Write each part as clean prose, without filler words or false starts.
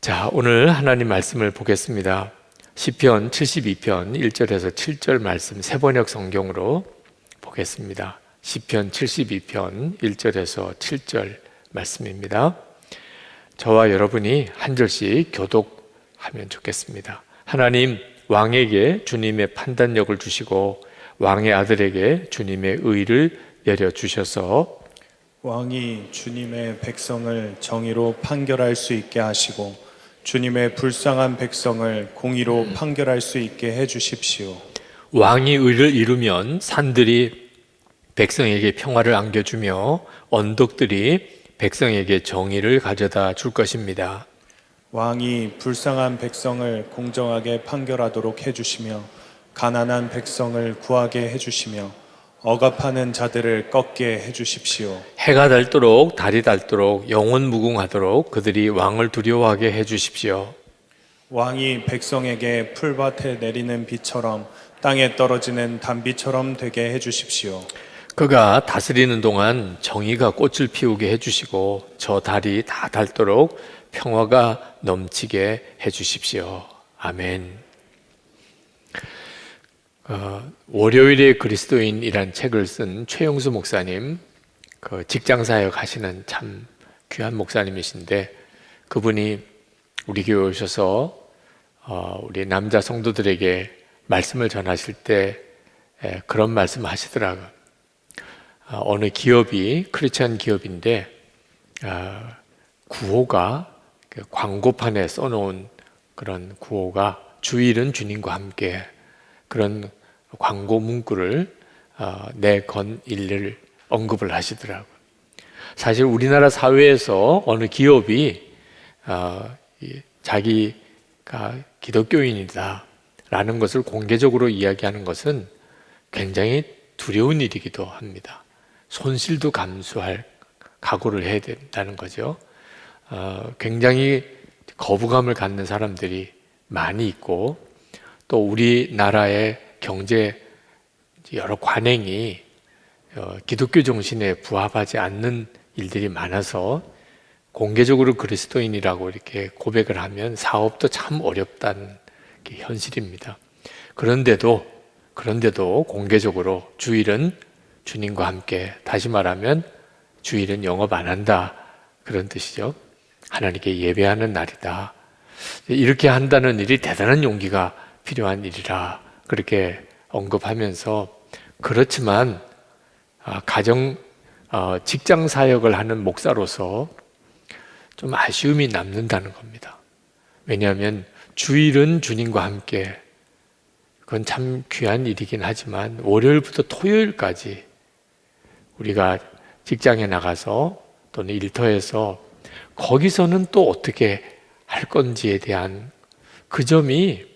자, 오늘 하나님 말씀을 보겠습니다. 시편 72편 1절에서 7절 말씀 세번역 성경으로 보겠습니다. 시편 72편 1절에서 7절 말씀입니다. 저와 여러분이 한 절씩 교독하면 좋겠습니다. 하나님, 왕에게 주님의 판단력을 주시고 왕의 아들에게 주님의 의를 내려주셔서 왕이 주님의 백성을 정의로 판결할 수 있게 하시고 주님의 불쌍한 백성을 공의로 판결할 수 있게 해주십시오. 왕이 의를 이루면 산들이 백성에게 평화를 안겨주며 언덕들이 백성에게 정의를 가져다 줄 것입니다. 왕이 불쌍한 백성을 공정하게 판결하도록 해주시며 가난한 백성을 구하게 해주시며 억압하는 자들을 꺾게 해주십시오. 해가 닳도록 달이 닳도록 영원 무궁하도록 그들이 왕을 두려워하게 해주십시오. 왕이 백성에게 풀밭에 내리는 비처럼 땅에 떨어지는 단비처럼 되게 해주십시오. 그가 다스리는 동안 정의가 꽃을 피우게 해주시고 저 달이 다 닳도록 평화가 넘치게 해주십시오. 아멘. 월요일의 그리스도인이란 책을 쓴 최용수 목사님, 직장사역 하시는 참 귀한 목사님이신데 그분이 우리 교회에 오셔서 우리 남자 성도들에게 말씀을 전하실 때 그런 말씀 하시더라고요. 어느 기업이 크리스찬 기업인데 구호가 광고판에 써놓은 그런 구호가 주일은 주님과 함께, 그런 광고 문구를 내건 일을 언급을 하시더라고요. 사실 우리나라 사회에서 어느 기업이 자기가 기독교인이다 라는 것을 공개적으로 이야기하는 것은 굉장히 두려운 일이기도 합니다. 손실도 감수할 각오를 해야 된다는 거죠. 굉장히 거부감을 갖는 사람들이 많이 있고, 또 우리나라의 경제 여러 관행이 기독교 정신에 부합하지 않는 일들이 많아서 공개적으로 그리스도인이라고 이렇게 고백을 하면 사업도 참 어렵다는 게 현실입니다. 그런데도 공개적으로 주일은 주님과 함께, 다시 말하면 주일은 영업 안 한다, 그런 뜻이죠. 하나님께 예배하는 날이다. 이렇게 한다는 일이 대단한 용기가 필요한 일이라 그렇게 언급하면서, 그렇지만 직장 사역을 하는 목사로서 좀 아쉬움이 남는다는 겁니다. 왜냐하면 주일은 주님과 함께, 그건 참 귀한 일이긴 하지만 월요일부터 토요일까지 우리가 직장에 나가서 또는 일터에서 거기서는 또 어떻게 할 건지에 대한 그 점이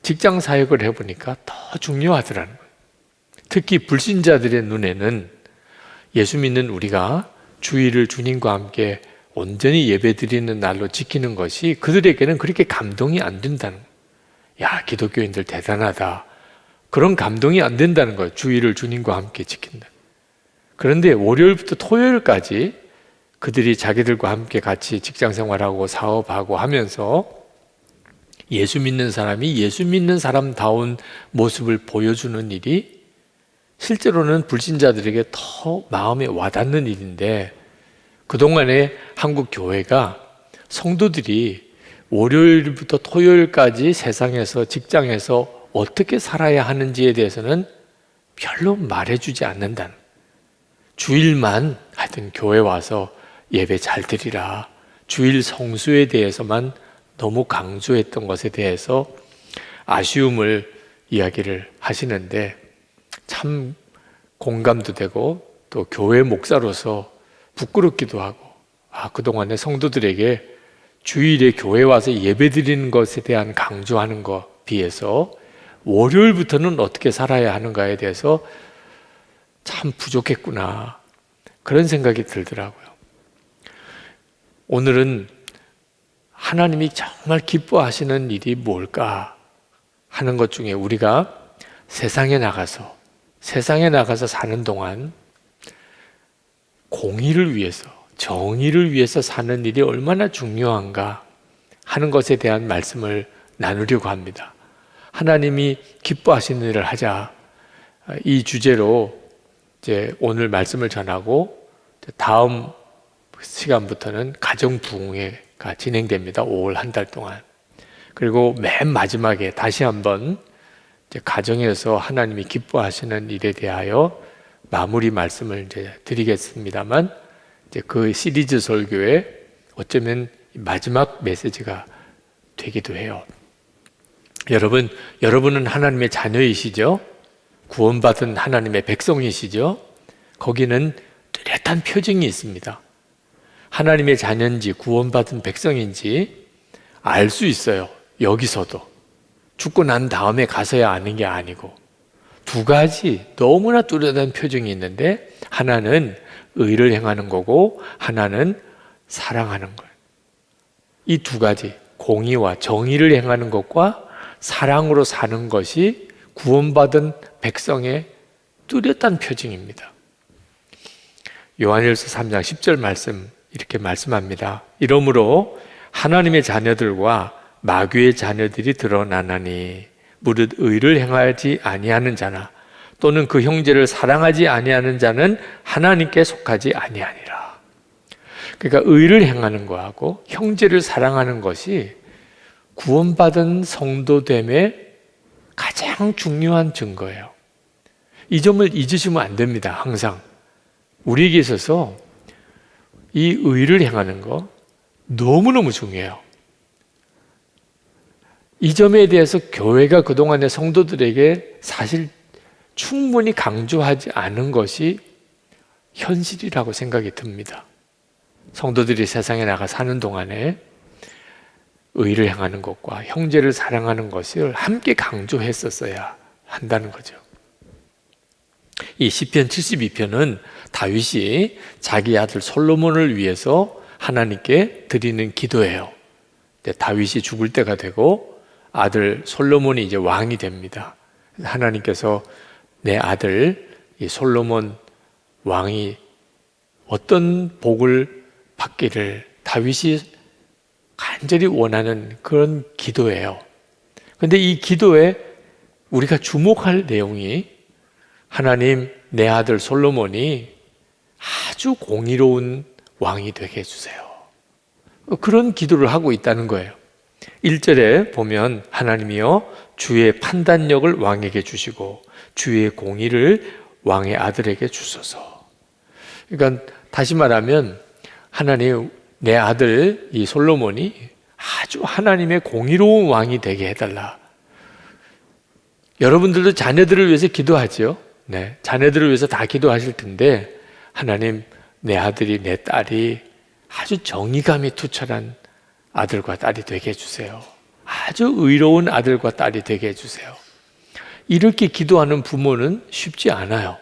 직장 사역을 해보니까 더 중요하더라는 거예요. 특히 불신자들의 눈에는 예수 믿는 우리가 주일을 주님과 함께 온전히 예배드리는 날로 지키는 것이 그들에게는 그렇게 감동이 안 된다는 거예요. 야, 기독교인들 대단하다, 그런 감동이 안 된다는 거예요. 주일을 주님과 함께 지킨다. 그런데 월요일부터 토요일까지 그들이 자기들과 함께 같이 직장 생활하고 사업하고 하면서 예수 믿는 사람이 예수 믿는 사람다운 모습을 보여주는 일이 실제로는 불신자들에게 더 마음에 와닿는 일인데, 그동안에 한국 교회가 성도들이 월요일부터 토요일까지 세상에서 직장에서 어떻게 살아야 하는지에 대해서는 별로 말해주지 않는다는, 주일만 하여튼 교회 와서 예배 잘 드리라, 주일 성수에 대해서만 너무 강조했던 것에 대해서 아쉬움을 이야기를 하시는데 참 공감도 되고 또 교회 목사로서 부끄럽기도 하고, 그동안에 성도들에게 주일에 교회 와서 예배 드리는 것에 대한 강조하는 것 비해서 월요일부터는 어떻게 살아야 하는가에 대해서 참 부족했구나, 그런 생각이 들더라고요. 오늘은 하나님이 정말 기뻐하시는 일이 뭘까 하는 것 중에 우리가 세상에 나가서 사는 동안 공의를 위해서, 정의를 위해서 사는 일이 얼마나 중요한가 하는 것에 대한 말씀을 나누려고 합니다. 하나님이 기뻐하시는 일을 하자. 이 주제로 이제 오늘 말씀을 전하고 다음 시간부터는 가정 부흥회가 진행됩니다. 5월 한 달 동안. 그리고 맨 마지막에 다시 한번 이제 가정에서 하나님이 기뻐하시는 일에 대하여 마무리 말씀을 이제 드리겠습니다만, 이제 그 시리즈 설교의 어쩌면 마지막 메시지가 되기도 해요. 여러분은 하나님의 자녀이시죠? 구원받은 하나님의 백성이시죠? 거기는 뚜렷한 표징이 있습니다. 하나님의 자녀인지 구원받은 백성인지 알 수 있어요. 여기서도. 죽고 난 다음에 가서야 아는 게 아니고. 두 가지 너무나 뚜렷한 표징이 있는데, 하나는 의를 행하는 거고 하나는 사랑하는 거예요. 이 두 가지, 공의와 정의를 행하는 것과 사랑으로 사는 것이 구원받은 백성의 뚜렷한 표징입니다. 요한일서 3장 10절 말씀 이렇게 말씀합니다. 이러므로 하나님의 자녀들과 마귀의 자녀들이 드러나나니 무릇 의를 행하지 아니하는 자나 또는 그 형제를 사랑하지 아니하는 자는 하나님께 속하지 아니하니라. 그러니까 의를 행하는 거하고 형제를 사랑하는 것이 구원받은 성도됨의 가장 중요한 증거예요. 이 점을 잊으시면 안 됩니다. 항상 우리에게 있어서 이 의를 행하는 거 너무너무 중요해요. 이 점에 대해서 교회가 그동안의 성도들에게 사실 충분히 강조하지 않은 것이 현실이라고 생각이 듭니다. 성도들이 세상에 나가 사는 동안에 의를 행하는 것과 형제를 사랑하는 것을 함께 강조했었어야 한다는 거죠. 이 시편 72편은 다윗이 자기 아들 솔로몬을 위해서 하나님께 드리는 기도예요. 다윗이 죽을 때가 되고 아들 솔로몬이 이제 왕이 됩니다. 하나님께서 내 아들 이 솔로몬 왕이 어떤 복을 받기를 다윗이 간절히 원하는 그런 기도예요. 그런데 이 기도에 우리가 주목할 내용이 하나님, 내 아들 솔로몬이 아주 공의로운 왕이 되게 해주세요. 그런 기도를 하고 있다는 거예요. 1절에 보면 하나님이여 주의 판단력을 왕에게 주시고 주의 공의를 왕의 아들에게 주소서. 그러니까 다시 말하면 하나님, 내 아들 이 솔로몬이 아주 하나님의 공의로운 왕이 되게 해달라. 여러분들도 자녀들을 위해서 기도하죠. 네, 자녀들을 위해서 다 기도하실 텐데 하나님, 내 아들이 내 딸이 아주 정의감이 투철한 아들과 딸이 되게 해주세요. 아주 의로운 아들과 딸이 되게 해주세요. 이렇게 기도하는 부모는 쉽지 않아요.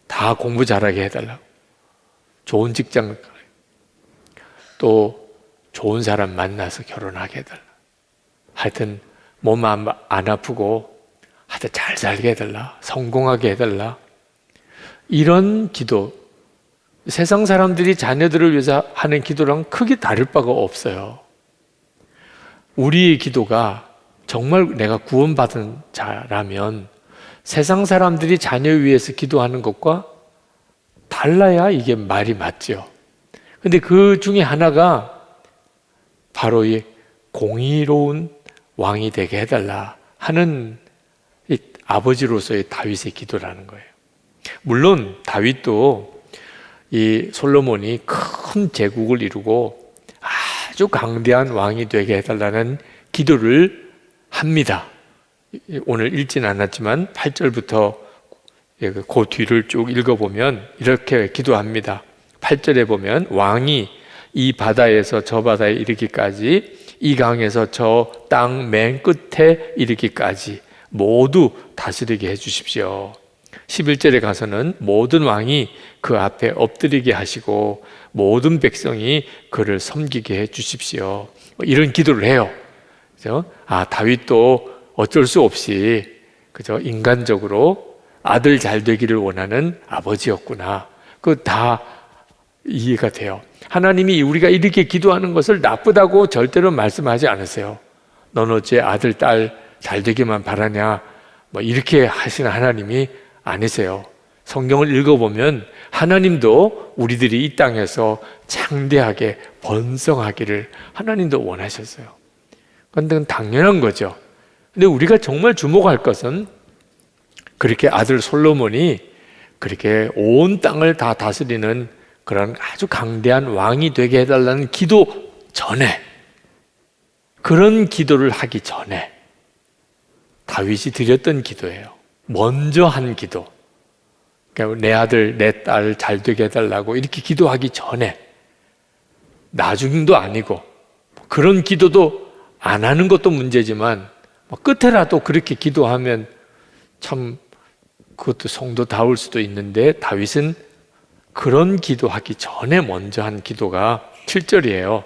다 공부 잘하게 해달라고, 좋은 직장, 또 좋은 사람 만나서 결혼하게 해달라, 하여튼 몸 안 아프고 하여튼 잘 살게 해달라, 성공하게 해달라, 이런 기도, 세상 사람들이 자녀들을 위해서 하는 기도랑 크게 다를 바가 없어요. 우리의 기도가 정말 내가 구원받은 자라면 세상 사람들이 자녀 위해서 기도하는 것과 달라야 이게 말이 맞죠. 근데 그 중에 하나가 바로 이 공의로운 왕이 되게 해달라 하는 이 아버지로서의 다윗의 기도라는 거예요. 물론 다윗도 이 솔로몬이 큰 제국을 이루고 아주 강대한 왕이 되게 해달라는 기도를 합니다. 오늘 읽지는 않았지만 8절부터 그 뒤를 쭉 읽어보면 이렇게 기도합니다. 8절에 보면 왕이 이 바다에서 저 바다에 이르기까지, 이 강에서 저 땅 맨 끝에 이르기까지 모두 다스리게 해주십시오. 11절에 가서는 모든 왕이 그 앞에 엎드리게 하시고 모든 백성이 그를 섬기게 해주십시오. 이런 기도를 해요. 그죠? 다윗도 어쩔 수 없이 그죠? 인간적으로 아들 잘 되기를 원하는 아버지였구나. 그 다 이해가 돼요. 하나님이 우리가 이렇게 기도하는 것을 나쁘다고 절대로 말씀하지 않으세요. 넌 어째 아들, 딸 잘 되기만 바라냐, 뭐 이렇게 하시는 하나님이 아니세요. 성경을 읽어보면 하나님도 우리들이 이 땅에서 창대하게 번성하기를 하나님도 원하셨어요. 그건 당연한 거죠. 근데 우리가 정말 주목할 것은 그렇게 아들 솔로몬이 그렇게 온 땅을 다 다스리는 그런 아주 강대한 왕이 되게 해달라는 기도 전에, 그런 기도를 하기 전에 다윗이 드렸던 기도예요. 먼저 한 기도. 그러니까 내 아들, 내 딸 잘 되게 해달라고 이렇게 기도하기 전에, 나중도 아니고 그런 기도도 안 하는 것도 문제지만 끝에라도 그렇게 기도하면 참 그것도 성도다울 수도 있는데, 다윗은 그런 기도하기 전에 먼저 한 기도가 7절이에요.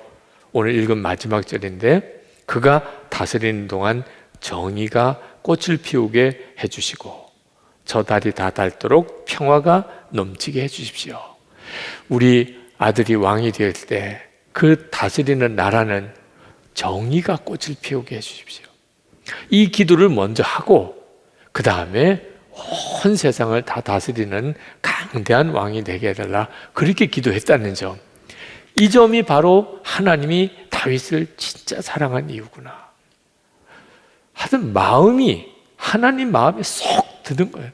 오늘 읽은 마지막 절인데, 그가 다스리는 동안 정의가 꽃을 피우게 해주시고 저 달이 다 닳도록 평화가 넘치게 해주십시오. 우리 아들이 왕이 될 때 그 다스리는 나라는 정의가 꽃을 피우게 해주십시오. 이 기도를 먼저 하고 그 다음에 온 세상을 다 다스리는 강대한 왕이 되게 해달라, 그렇게 기도했다는 점, 이 점이 바로 하나님이 다윗을 진짜 사랑한 이유구나. 하여튼 마음이 하나님 마음에 쏙 드는 거예요.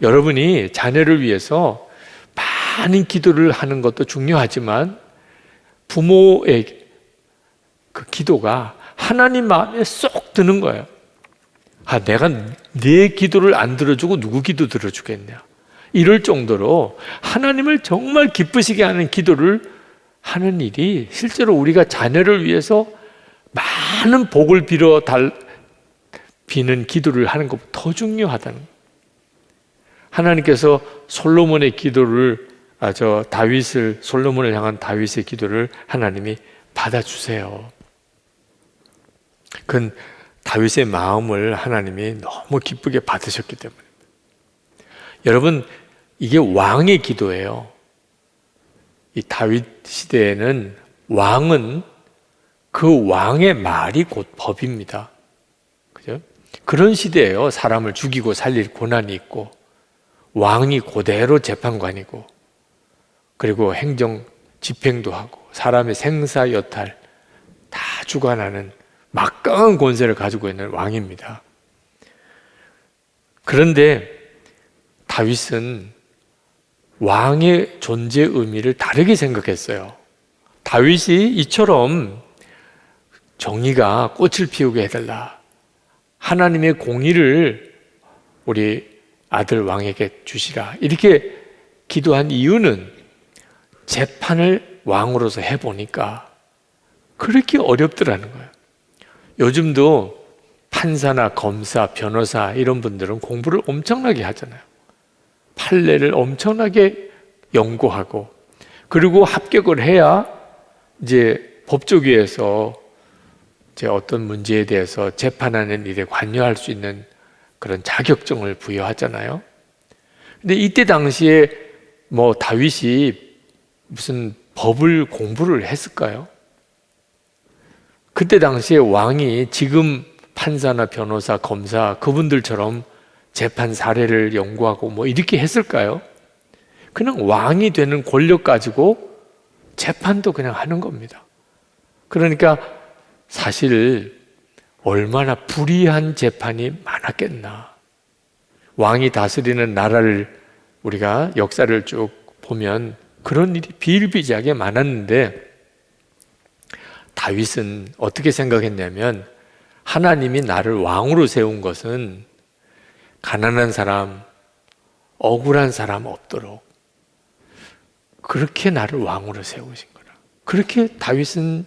여러분이 자녀를 위해서 많은 기도를 하는 것도 중요하지만 부모의 그 기도가 하나님 마음에 쏙 드는 거예요. 내가 내 기도를 안 들어주고 누구 기도 들어주겠냐, 이럴 정도로 하나님을 정말 기쁘시게 하는 기도를 하는 일이, 실제로 우리가 자녀를 위해서 많은 복을 비는 기도를 하는 것보다 더 중요하다는 거예요. 하나님께서 솔로몬의 기도를, 솔로몬을 향한 다윗의 기도를 하나님이 받아주세요. 그건 다윗의 마음을 하나님이 너무 기쁘게 받으셨기 때문에. 여러분, 이게 왕의 기도예요. 이 다윗 시대에는 왕은 그 왕의 말이 곧 법입니다. 그죠? 그런 시대예요. 사람을 죽이고 살릴 고난이 있고, 왕이 그대로 재판관이고, 그리고 행정 집행도 하고, 사람의 생사 여탈 다 주관하는 막강한 권세를 가지고 있는 왕입니다. 그런데 다윗은 왕의 존재 의미를 다르게 생각했어요. 다윗이 이처럼 정의가 꽃을 피우게 해달라, 하나님의 공의를 우리 아들 왕에게 주시라, 이렇게 기도한 이유는 재판을 왕으로서 해보니까 그렇게 어렵더라는 거예요. 요즘도 판사나 검사, 변호사 이런 분들은 공부를 엄청나게 하잖아요. 판례를 엄청나게 연구하고, 그리고 합격을 해야 이제 법조계에서 이제 어떤 문제에 대해서 재판하는 일에 관여할 수 있는 그런 자격증을 부여하잖아요. 근데 이때 당시에 다윗이 무슨 법을 공부를 했을까요? 그때 당시에 왕이 지금 판사나 변호사, 검사 그분들처럼 재판 사례를 연구하고 이렇게 했을까요? 그냥 왕이 되는 권력 가지고 재판도 그냥 하는 겁니다. 그러니까 사실 얼마나 불의한 재판이 많았겠나. 왕이 다스리는 나라를 우리가 역사를 쭉 보면 그런 일이 비일비재하게 많았는데, 다윗은 어떻게 생각했냐면, 하나님이 나를 왕으로 세운 것은 가난한 사람, 억울한 사람 없도록 그렇게 나를 왕으로 세우신 거라. 그렇게 다윗은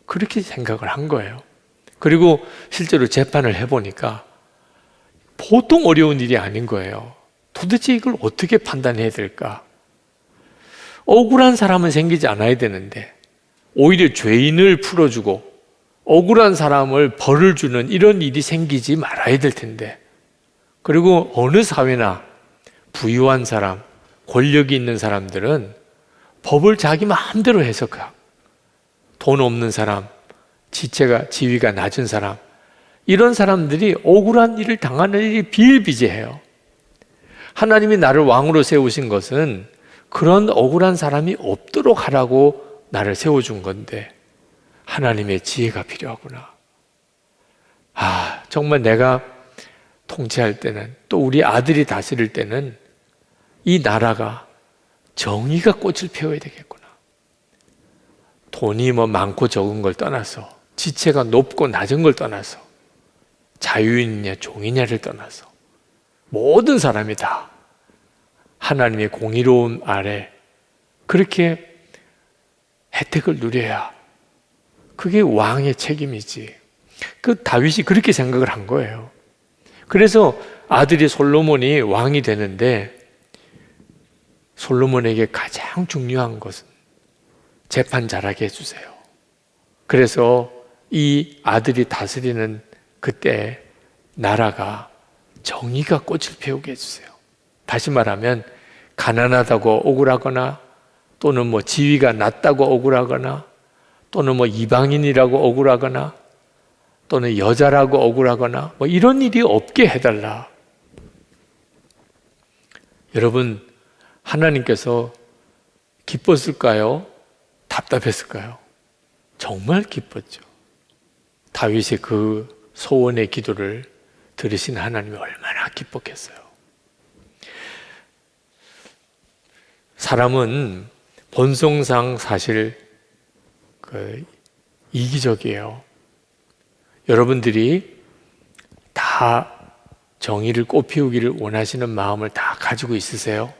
그렇게 생각을 한 거예요. 그리고 실제로 재판을 해보니까 보통 어려운 일이 아닌 거예요. 도대체 이걸 어떻게 판단해야 될까? 억울한 사람은 생기지 않아야 되는데 오히려 죄인을 풀어주고 억울한 사람을 벌을 주는 이런 일이 생기지 말아야 될 텐데, 그리고 어느 사회나 부유한 사람, 권력이 있는 사람들은 법을 자기 마음대로 해석하고, 돈 없는 사람, 지위가 낮은 사람, 이런 사람들이 억울한 일을 당하는 일이 비일비재해요. 하나님이 나를 왕으로 세우신 것은 그런 억울한 사람이 없도록 하라고 나를 세워준 건데, 하나님의 지혜가 필요하구나. 정말 내가 통치할 때는, 또 우리 아들이 다스릴 때는 이 나라가 정의가 꽃을 피워야 되겠구나. 돈이 많고 적은 걸 떠나서, 지체가 높고 낮은 걸 떠나서, 자유인이냐 종이냐를 떠나서 모든 사람이 다 하나님의 공의로움 아래 그렇게 혜택을 누려야 그게 왕의 책임이지. 그 다윗이 그렇게 생각을 한 거예요. 그래서 아들이 솔로몬이 왕이 되는데, 솔로몬에게 가장 중요한 것은 재판 잘하게 해주세요. 그래서 이 아들이 다스리는 그때 나라가 정의가 꽃을 피우게 해주세요. 다시 말하면 가난하다고 억울하거나, 또는 지위가 낮다고 억울하거나, 또는 이방인이라고 억울하거나, 또는 여자라고 억울하거나, 이런 일이 없게 해달라. 여러분, 하나님께서 기뻤을까요? 답답했을까요? 정말 기뻤죠. 다윗의 그 소원의 기도를 들으신 하나님이 얼마나 기뻤겠어요. 사람은 본성상 사실 이기적이에요. 여러분들이 다 정의를 꽃피우기를 원하시는 마음을 다 가지고 있으세요?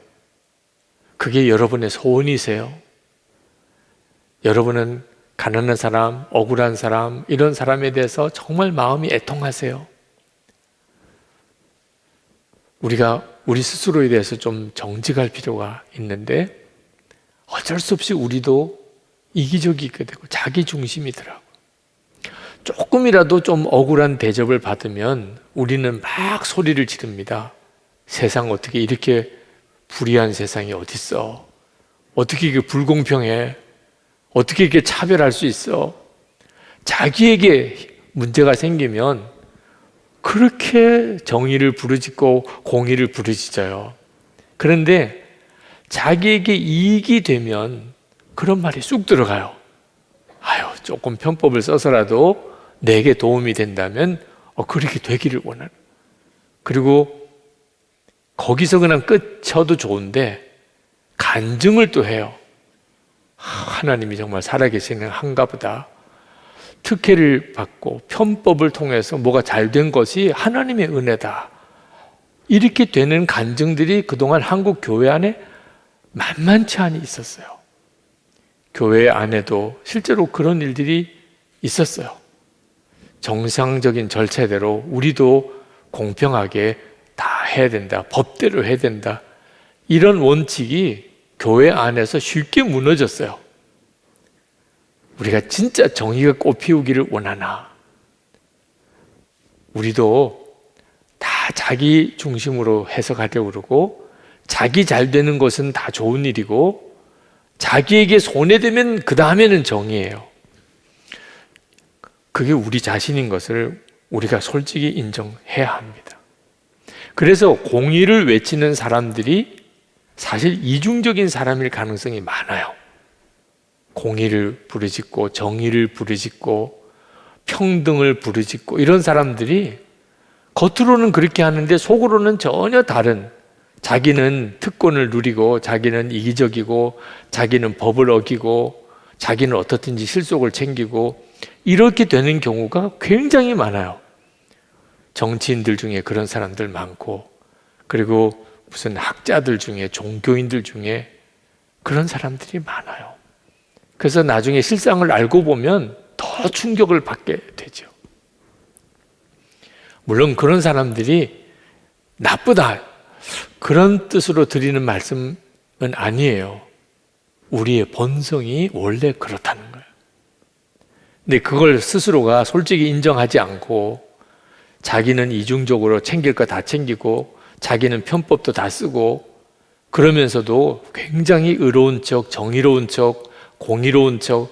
그게 여러분의 소원이세요? 여러분은 가난한 사람, 억울한 사람, 이런 사람에 대해서 정말 마음이 애통하세요? 우리가 우리 스스로에 대해서 좀 정직할 필요가 있는데, 어쩔 수 없이 우리도 이기적이게 되고 자기 중심이더라고요. 조금이라도 좀 억울한 대접을 받으면 우리는 막 소리를 지릅니다. 세상 어떻게 이렇게 불의한 세상이 어딨어? 어떻게 이게 불공평해? 어떻게 이렇게 차별할 수 있어? 자기에게 문제가 생기면 그렇게 정의를 부르짖고 공의를 부르짖어요. 그런데 자기에게 이익이 되면 그런 말이 쑥 들어가요. 조금 편법을 써서라도 내게 도움이 된다면 그렇게 되기를 원하는. 그리고 거기서 그냥 끝 쳐도 좋은데 간증을 또 해요. 하나님이 정말 살아계시는 한가 보다. 특혜를 받고 편법을 통해서 뭐가 잘 된 것이 하나님의 은혜다. 이렇게 되는 간증들이 그동안 한국 교회 안에 만만치 않이 있었어요. 교회 안에도 실제로 그런 일들이 있었어요. 정상적인 절차대로 우리도 공평하게 다 해야 된다. 법대로 해야 된다. 이런 원칙이 교회 안에서 쉽게 무너졌어요. 우리가 진짜 정의가 꽃피우기를 원하나? 우리도 다 자기 중심으로 해석하려고 그러고, 자기 잘 되는 것은 다 좋은 일이고, 자기에게 손해되면 그 다음에는 정의예요. 그게 우리 자신인 것을 우리가 솔직히 인정해야 합니다. 그래서 공의를 외치는 사람들이 사실 이중적인 사람일 가능성이 많아요. 공의를 부르짖고 정의를 부르짖고 평등을 부르짖고 이런 사람들이 겉으로는 그렇게 하는데 속으로는 전혀 다른, 자기는 특권을 누리고 자기는 이기적이고 자기는 법을 어기고 자기는 어떻든지 실속을 챙기고 이렇게 되는 경우가 굉장히 많아요. 정치인들 중에 그런 사람들 많고, 그리고 무슨 학자들 중에, 종교인들 중에 그런 사람들이 많아요. 그래서 나중에 실상을 알고 보면 더 충격을 받게 되죠. 물론 그런 사람들이 나쁘다, 그런 뜻으로 드리는 말씀은 아니에요. 우리의 본성이 원래 그렇다는 거예요. 근데 그걸 스스로가 솔직히 인정하지 않고 자기는 이중적으로 챙길 거 다 챙기고 자기는 편법도 다 쓰고 그러면서도 굉장히 의로운 척, 정의로운 척, 공의로운 척,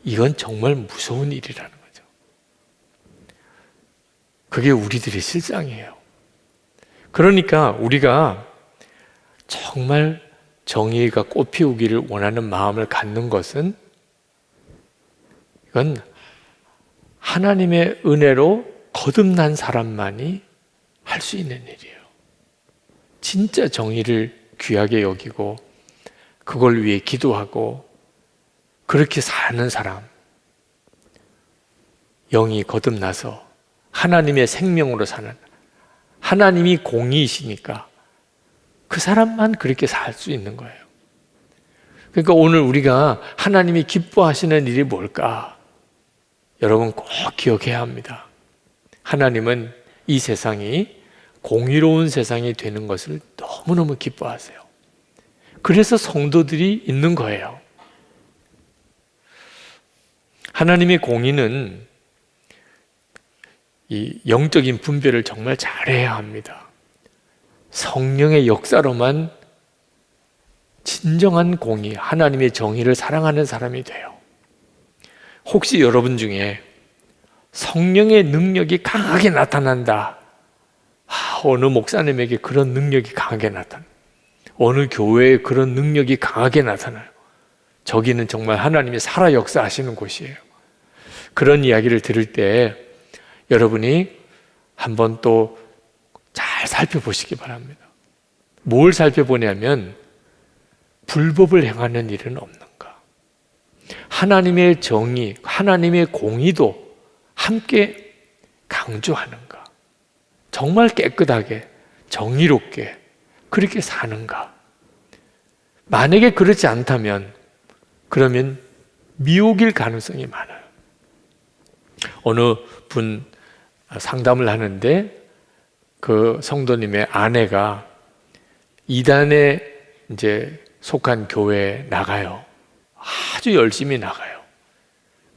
이건 정말 무서운 일이라는 거죠. 그게 우리들의 실상이에요. 그러니까 우리가 정말 정의가 꽃피우기를 원하는 마음을 갖는 것은 이건 하나님의 은혜로 거듭난 사람만이 할 수 있는 일이에요. 진짜 정의를 귀하게 여기고 그걸 위해 기도하고 그렇게 사는 사람, 영이 거듭나서 하나님의 생명으로 사는, 하나님이 공의이시니까 그 사람만 그렇게 살 수 있는 거예요. 그러니까 오늘 우리가 하나님이 기뻐하시는 일이 뭘까? 여러분 꼭 기억해야 합니다. 하나님은 이 세상이 공의로운 세상이 되는 것을 너무너무 기뻐하세요. 그래서 성도들이 있는 거예요. 하나님의 공의는 이 영적인 분별을 정말 잘해야 합니다. 성령의 역사로만 진정한 공의, 하나님의 정의를 사랑하는 사람이 돼요. 혹시 여러분 중에 성령의 능력이 강하게 나타난다. 어느 목사님에게 그런 능력이 강하게 나타나요. 어느 교회에 그런 능력이 강하게 나타나요. 저기는 정말 하나님이 살아 역사하시는 곳이에요. 그런 이야기를 들을 때 여러분이 한번 또 잘 살펴보시기 바랍니다. 뭘 살펴보냐면 불법을 행하는 일은 없는가? 하나님의 정의, 하나님의 공의도 함께 강조하는가? 정말 깨끗하게, 정의롭게 그렇게 사는가? 만약에 그렇지 않다면 그러면 미혹일 가능성이 많아요. 어느 분 상담을 하는데 그 성도님의 아내가 이단에 이제 속한 교회에 나가요. 아주 열심히 나가요.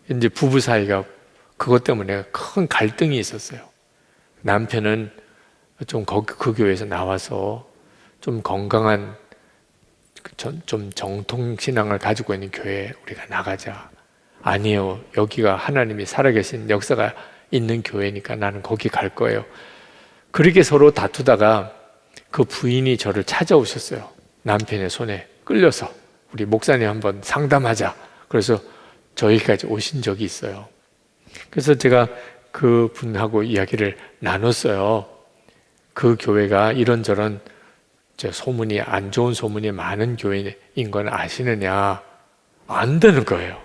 이제 부부 사이가 그것 때문에 큰 갈등이 있었어요. 남편은 좀 그 교회에서 나와서 좀 건강한 좀 정통신앙을 가지고 있는 교회에 우리가 나가자. 아니요, 여기가 하나님이 살아계신 역사가 있는 교회니까 나는 거기 갈 거예요. 그렇게 서로 다투다가 그 부인이 저를 찾아오셨어요. 남편의 손에 끌려서 우리 목사님 한번 상담하자. 그래서 저희까지 오신 적이 있어요. 그래서 제가 그 분하고 이야기를 나눴어요. 그 교회가 이런저런 소문이, 안 좋은 소문이 많은 교회인 건 아시느냐? 안 되는 거예요.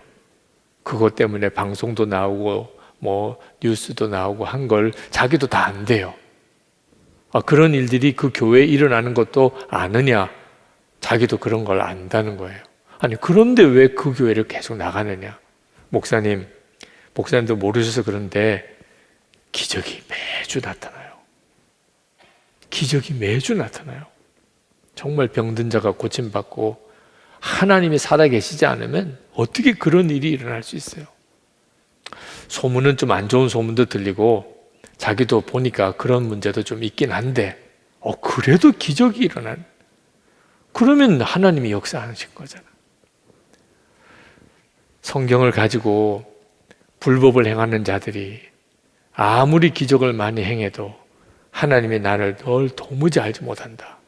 그것 때문에 방송도 나오고 뭐 뉴스도 나오고 한 걸 자기도 다 안 돼요. 그런 일들이 그 교회에 일어나는 것도 아느냐? 자기도 그런 걸 안다는 거예요. 아니, 그런데 왜 그 교회를 계속 나가느냐? 목사님도 모르셔서 그런데 기적이 매주 나타나요. 기적이 매주 나타나요. 정말 병든 자가 고침받고 하나님이 살아계시지 않으면 어떻게 그런 일이 일어날 수 있어요? 소문은 좀 안 좋은 소문도 들리고 자기도 보니까 그런 문제도 좀 있긴 한데 그래도 기적이 일어난, 그러면 하나님이 역사하신 거잖아. 성경을 가지고 불법을 행하는 자들이 아무리 기적을 많이 행해도 하나님이 나를 널 도무지 알지 못한다,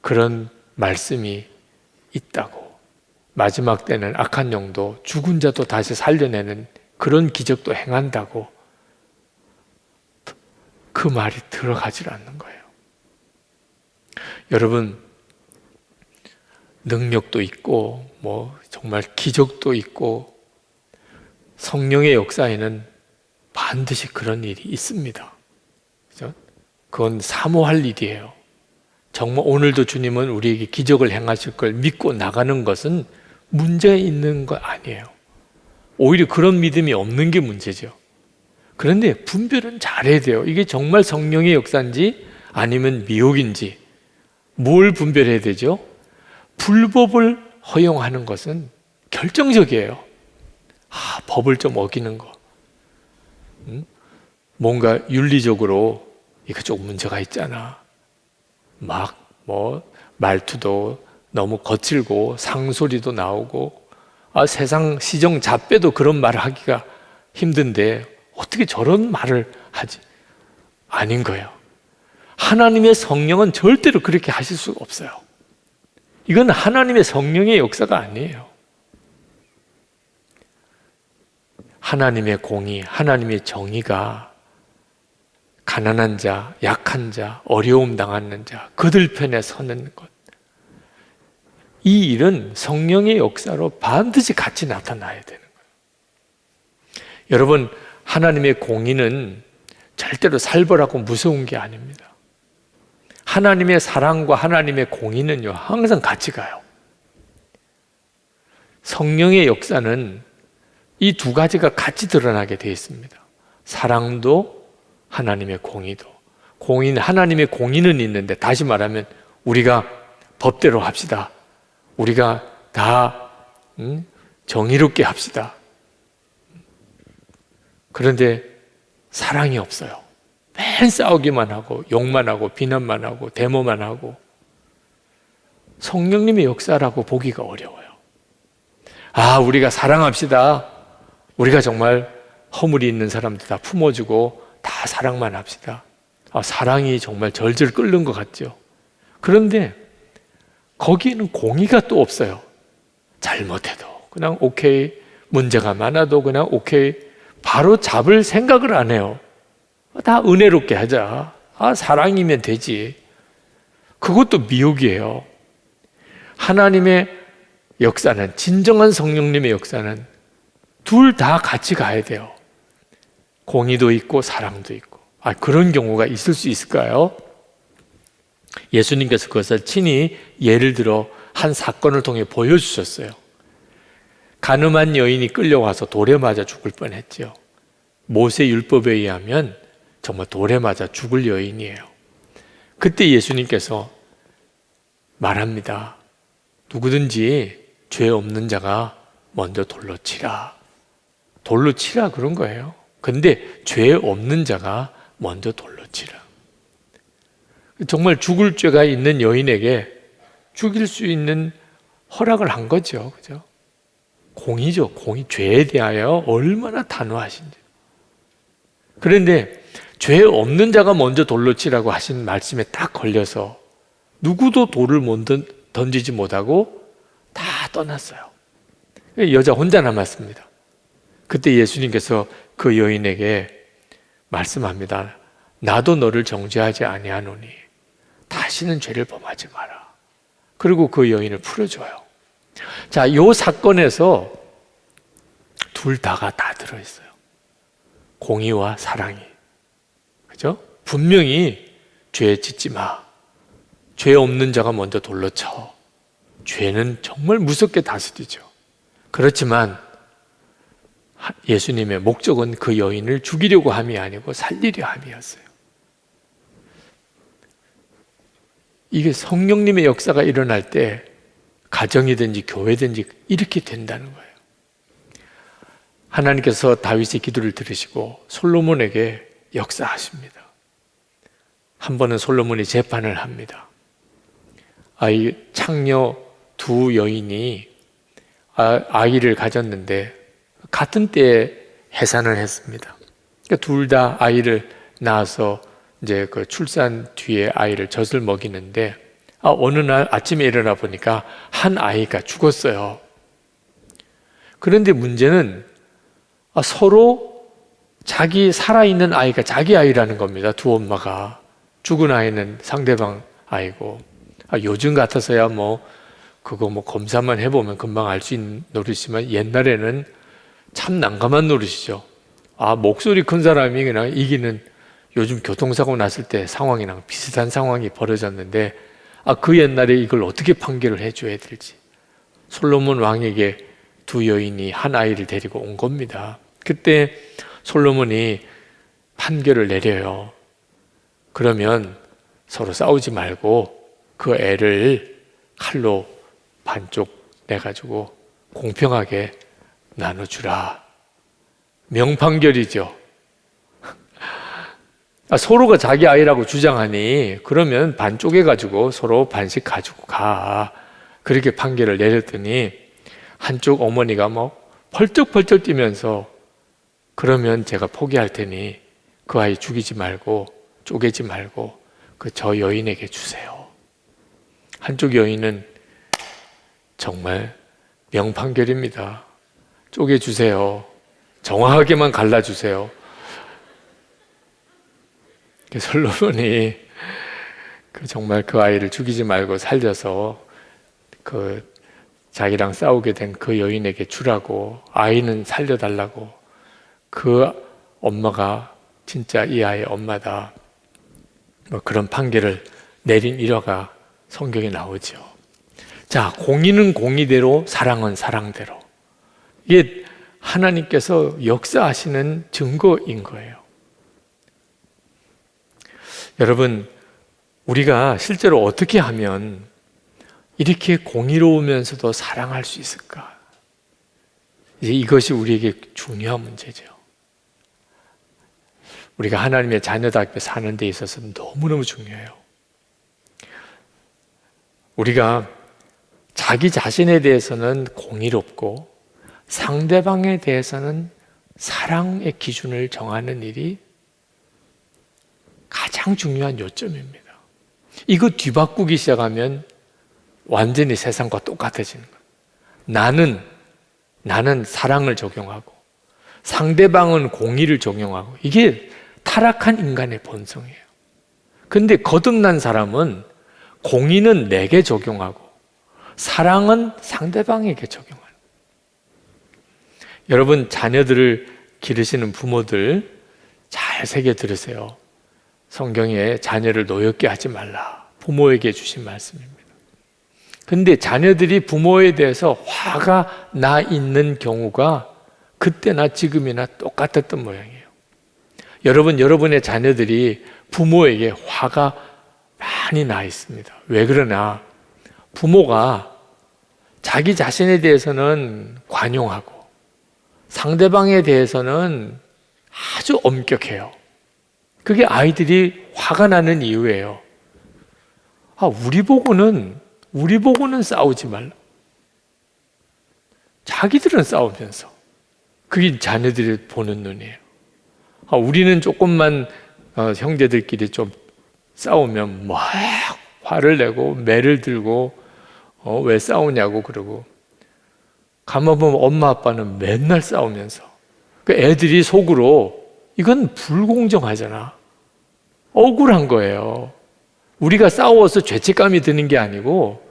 그런 말씀이 있다고. 마지막 때는 악한 영도 죽은 자도 다시 살려내는 그런 기적도 행한다고. 그 말이 들어가질 않는 거예요. 여러분, 능력도 있고 뭐 정말 기적도 있고 성령의 역사에는 반드시 그런 일이 있습니다. 그죠? 그건 사모할 일이에요. 정말 오늘도 주님은 우리에게 기적을 행하실 걸 믿고 나가는 것은 문제 있는 거 아니에요. 오히려 그런 믿음이 없는 게 문제죠. 그런데 분별은 잘해야 돼요. 이게 정말 성령의 역사인지 아니면 미혹인지 뭘 분별해야 되죠? 불법을 허용하는 것은 결정적이에요. 법을 좀 어기는 거, 뭔가 윤리적으로 이거 조금 문제가 있잖아, 막 말투도 너무 거칠고 상소리도 나오고 세상 시정 잡배도 그런 말을 하기가 힘든데 어떻게 저런 말을 하지? 아닌 거예요. 하나님의 성령은 절대로 그렇게 하실 수가 없어요. 이건 하나님의 성령의 역사가 아니에요. 하나님의 공의, 하나님의 정의가 가난한 자, 약한 자, 어려움 당하는 자, 그들 편에 서는 것. 이 일은 성령의 역사로 반드시 같이 나타나야 되는 거예요. 여러분, 하나님의 공의는 절대로 살벌하고 무서운 게 아닙니다. 하나님의 사랑과 하나님의 공의는요, 항상 같이 가요. 성령의 역사는 이 두 가지가 같이 드러나게 되어 있습니다. 사랑도 하나님의 공의도. 하나님의 공의는 있는데, 다시 말하면 우리가 법대로 합시다. 우리가 다 정의롭게 합시다. 그런데 사랑이 없어요. 맨 싸우기만 하고 욕만 하고 비난만 하고 데모만 하고. 성령님의 역사라고 보기가 어려워요. 우리가 사랑합시다. 우리가 정말 허물이 있는 사람들 다 품어주고 다 사랑만 합시다. 사랑이 정말 절절 끓는 것 같죠. 그런데 거기에는 공의가 또 없어요. 잘못해도 그냥 오케이, 문제가 많아도 그냥 오케이, 바로 잡을 생각을 안 해요. 다 은혜롭게 하자. 사랑이면 되지. 그것도 미혹이에요. 하나님의 역사는, 진정한 성령님의 역사는 둘 다 같이 가야 돼요. 공의도 있고 사랑도 있고. 그런 경우가 있을 수 있을까요? 예수님께서 그것을 친히 예를 들어 한 사건을 통해 보여주셨어요. 가늠한 여인이 끌려와서 돌에 맞아 죽을 뻔했죠. 모세 율법에 의하면 정말 돌에 맞아 죽을 여인이에요. 그때 예수님께서 말합니다. 누구든지 죄 없는 자가 먼저 돌로 치라. 돌로 치라 그런 거예요. 근데 죄 없는 자가 먼저 돌로 치라. 정말 죽을 죄가 있는 여인에게 죽일 수 있는 허락을 한 거죠. 그죠? 공의죠. 공의. 죄에 대하여 얼마나 단호하신지. 그런데 죄 없는 자가 먼저 돌로 치라고 하신 말씀에 딱 걸려서 누구도 돌을 던지지 못하고 다 떠났어요. 여자 혼자 남았습니다. 그때 예수님께서 그 여인에게 말씀합니다. 나도 너를 정죄하지 아니하노니 다시는 죄를 범하지 마라. 그리고 그 여인을 풀어줘요. 자, 이 사건에서 둘 다가 다 들어있어요. 공의와 사랑이. 그죠? 분명히 죄 짓지 마. 죄 없는 자가 먼저 돌로 쳐. 죄는 정말 무섭게 다스리죠. 그렇지만 예수님의 목적은 그 여인을 죽이려고 함이 아니고 살리려 함이었어요. 이게 성령님의 역사가 일어날 때 가정이든지 교회든지 이렇게 된다는 거예요. 하나님께서 다윗의 기도를 들으시고 솔로몬에게 역사하십니다. 한 번은 솔로몬이 재판을 합니다. 이 창녀 두 여인이 아이를 가졌는데 같은 때에 해산을 했습니다. 그러니까 둘 다 아이를 낳아서 이제 그 출산 뒤에 아이를 젖을 먹이는데 어느 날 아침에 일어나 보니까 한 아이가 죽었어요. 그런데 문제는 서로 자기 살아있는 아이가 자기 아이라는 겁니다. 두 엄마가. 죽은 아이는 상대방 아이고. 요즘 같아서야 그거 검사만 해보면 금방 알 수 있는 노릇이지만 옛날에는 참 난감한 노릇이죠. 목소리 큰 사람이 그냥 이기는, 요즘 교통사고 났을 때 상황이랑 비슷한 상황이 벌어졌는데 그 옛날에 이걸 어떻게 판결을 해줘야 될지. 솔로몬 왕에게 두 여인이 한 아이를 데리고 온 겁니다. 그때 솔로몬이 판결을 내려요. 그러면 서로 싸우지 말고 그 애를 칼로 반쪽 내가지고 공평하게 나눠주라. 명판결이죠. 서로가 자기 아이라고 주장하니 그러면 반 쪼개가지고 서로 반씩 가지고 가. 그렇게 판결을 내렸더니 한쪽 어머니가 펄쩍펄쩍 뛰면서 그러면 제가 포기할 테니 그 아이 죽이지 말고 쪼개지 말고 저 여인에게 주세요. 한쪽 여인은 정말 명판결입니다. 쪼개주세요. 정확하게만 갈라주세요. 솔로몬이 정말 그 아이를 죽이지 말고 살려서 자기랑 싸우게 된 그 여인에게 주라고, 아이는 살려달라고, 그 엄마가 진짜 이 아이의 엄마다, 그런 판결을 내린 일화가 성경에 나오죠. 자, 공의는 공의대로, 사랑은 사랑대로. 이게 하나님께서 역사하시는 증거인 거예요. 여러분, 우리가 실제로 어떻게 하면 이렇게 공의로우면서도 사랑할 수 있을까? 이제 이것이 우리에게 중요한 문제죠. 우리가 하나님의 자녀답게 사는 데 있어서 너무너무 중요해요. 우리가 자기 자신에 대해서는 공의롭고 상대방에 대해서는 사랑의 기준을 정하는 일이 가장 중요한 요점입니다. 이거 뒤바꾸기 시작하면 완전히 세상과 똑같아지는 거예요. 나는 사랑을 적용하고 상대방은 공의를 적용하고, 이게 타락한 인간의 본성이에요. 근데 거듭난 사람은 공의는 내게 적용하고 사랑은 상대방에게 적용하는 거예요. 여러분, 자녀들을 기르시는 부모들 잘 새겨 들으세요. 성경에 자녀를 노엽게 하지 말라, 부모에게 주신 말씀입니다. 근데 자녀들이 부모에 대해서 화가 나 있는 경우가 그때나 지금이나 똑같았던 모양이에요. 여러분, 여러분의 자녀들이 부모에게 화가 많이 나 있습니다. 왜 그러나? 부모가 자기 자신에 대해서는 관용하고 상대방에 대해서는 아주 엄격해요. 그게 아이들이 화가 나는 이유예요. 우리 보고는 싸우지 말라. 자기들은 싸우면서. 그게 자녀들이 보는 눈이에요. 우리는 조금만 형제들끼리 좀 싸우면 막 화를 내고 매를 들고 왜 싸우냐고 그러고, 가만 보면 엄마 아빠는 맨날 싸우면서, 그 애들이 속으로 이건 불공정하잖아, 억울한 거예요. 우리가 싸워서 죄책감이 드는 게 아니고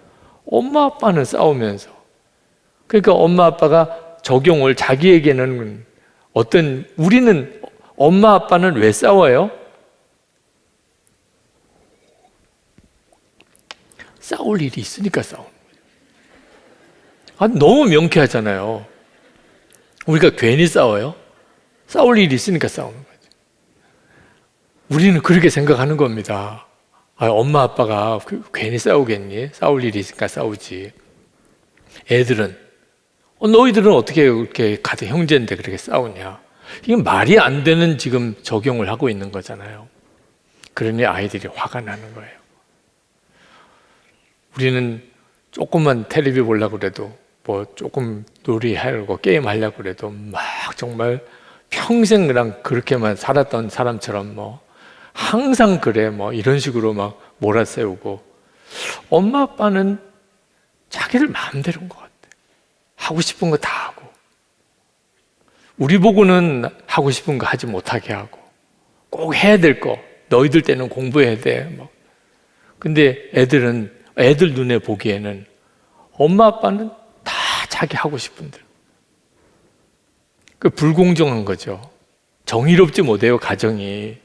엄마 아빠는 싸우면서, 그러니까 엄마 아빠가 적용을 자기에게는 우리는 엄마 아빠는 왜 싸워요? 싸울 일이 있으니까 싸우는 거예요. 너무 명쾌하잖아요. 우리가 괜히 싸워요? 싸울 일이 있으니까 싸우는 거죠. 우리는 그렇게 생각하는 겁니다. 엄마 아빠가 괜히 싸우겠니? 싸울 일이 있으니까 싸우지. 애들은 너희들은 어떻게 그렇게 같은 형제인데 그렇게 싸우냐? 이건 말이 안 되는 지금 적용을 하고 있는 거잖아요. 그러니 아이들이 화가 나는 거예요. 우리는 조금만 텔레비 보려고 그래도, 조금 놀이하려고 게임하려고 그래도 막 정말 평생 그렇게만 살았던 사람처럼 항상 그래 이런 식으로 막 몰아세우고, 엄마 아빠는 자기들 마음대로인 것 같아. 하고 싶은 거 다 하고, 우리 보고는 하고 싶은 거 하지 못하게 하고, 꼭 해야 될 거, 너희들 때는 공부해야 돼. 근데 애들 눈에 보기에는 엄마 아빠는 다 자기 하고 싶은 대로. 불공정한 거죠. 정의롭지 못해요, 가정이.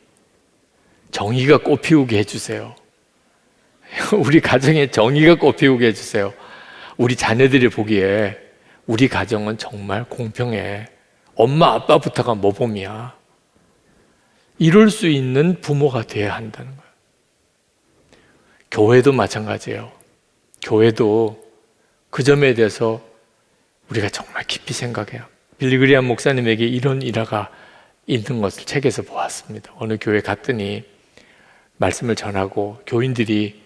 정의가 꽃피우게 해주세요. 우리 가정에 정의가 꽃피우게 해주세요. 우리 자녀들이 보기에 우리 가정은 정말 공평해. 엄마 아빠부터가 모범이야. 이럴 수 있는 부모가 돼야 한다는 거예요. 교회도 마찬가지예요. 교회도 그 점에 대해서 우리가 정말 깊이 생각해요. 빌리 그리함 목사님에게 이런 일화가 있는 것을 책에서 보았습니다. 어느 교회 갔더니 말씀을 전하고 교인들이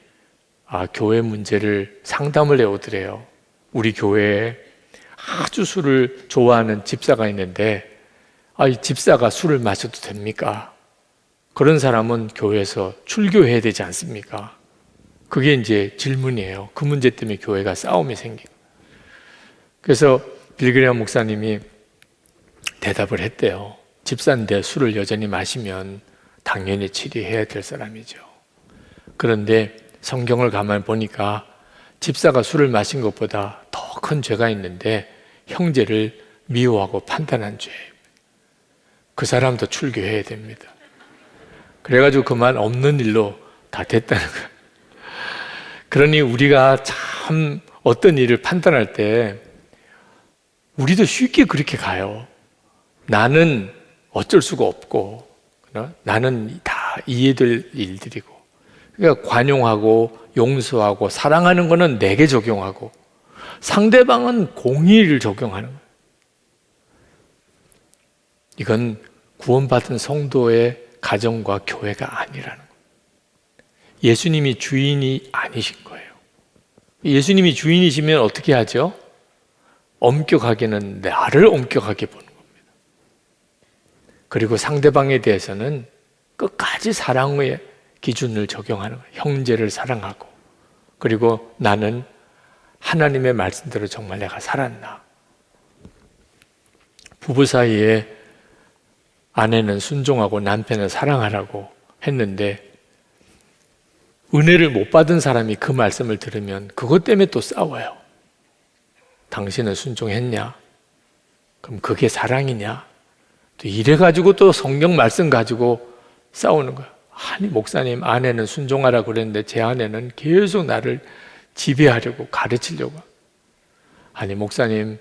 교회 문제를 상담을 해오더래요. 우리 교회에 아주 술을 좋아하는 집사가 있는데 이 집사가 술을 마셔도 됩니까? 그런 사람은 교회에서 출교해야 되지 않습니까? 그게 이제 질문이에요. 그 문제 때문에 교회가 싸움이 생기고. 그래서 빌그레암 목사님이 대답을 했대요. 집사인데 술을 여전히 마시면 당연히 치료해야 될 사람이죠. 그런데 성경을 가만히 보니까 집사가 술을 마신 것보다 더 큰 죄가 있는데 형제를 미워하고 판단한 죄. 그 사람도 출교해야 됩니다. 그래가지고 그만 없는 일로 다 됐다는 거예요. 그러니 우리가 참 어떤 일을 판단할 때 우리도 쉽게 그렇게 가요. 나는 어쩔 수가 없고 나는 다 이해될 일들이고, 그러니까 관용하고 용서하고 사랑하는 거는 내게 적용하고 상대방은 공의를 적용하는 거예요. 이건 구원받은 성도의 가정과 교회가 아니라는 거예요. 예수님이 주인이 아니신 거예요. 예수님이 주인이시면 어떻게 하죠? 엄격하게는 나를 엄격하게 보는 겁니다. 그리고 상대방에 대해서는 끝까지 사랑의 기준을 적용하는 거예요. 형제를 사랑하고, 그리고 나는 하나님의 말씀대로 정말 내가 살았나. 부부 사이에 아내는 순종하고 남편을 사랑하라고 했는데 은혜를 못 받은 사람이 그 말씀을 들으면 그것 때문에 또 싸워요. 당신은 순종했냐? 그럼 그게 사랑이냐? 또 이래가지고 또 성경 말씀 가지고 싸우는 거예요. 아니 목사님, 아내는 순종하라고 그랬는데 제 아내는 계속 나를 지배하려고 가르치려고. 아니 목사님,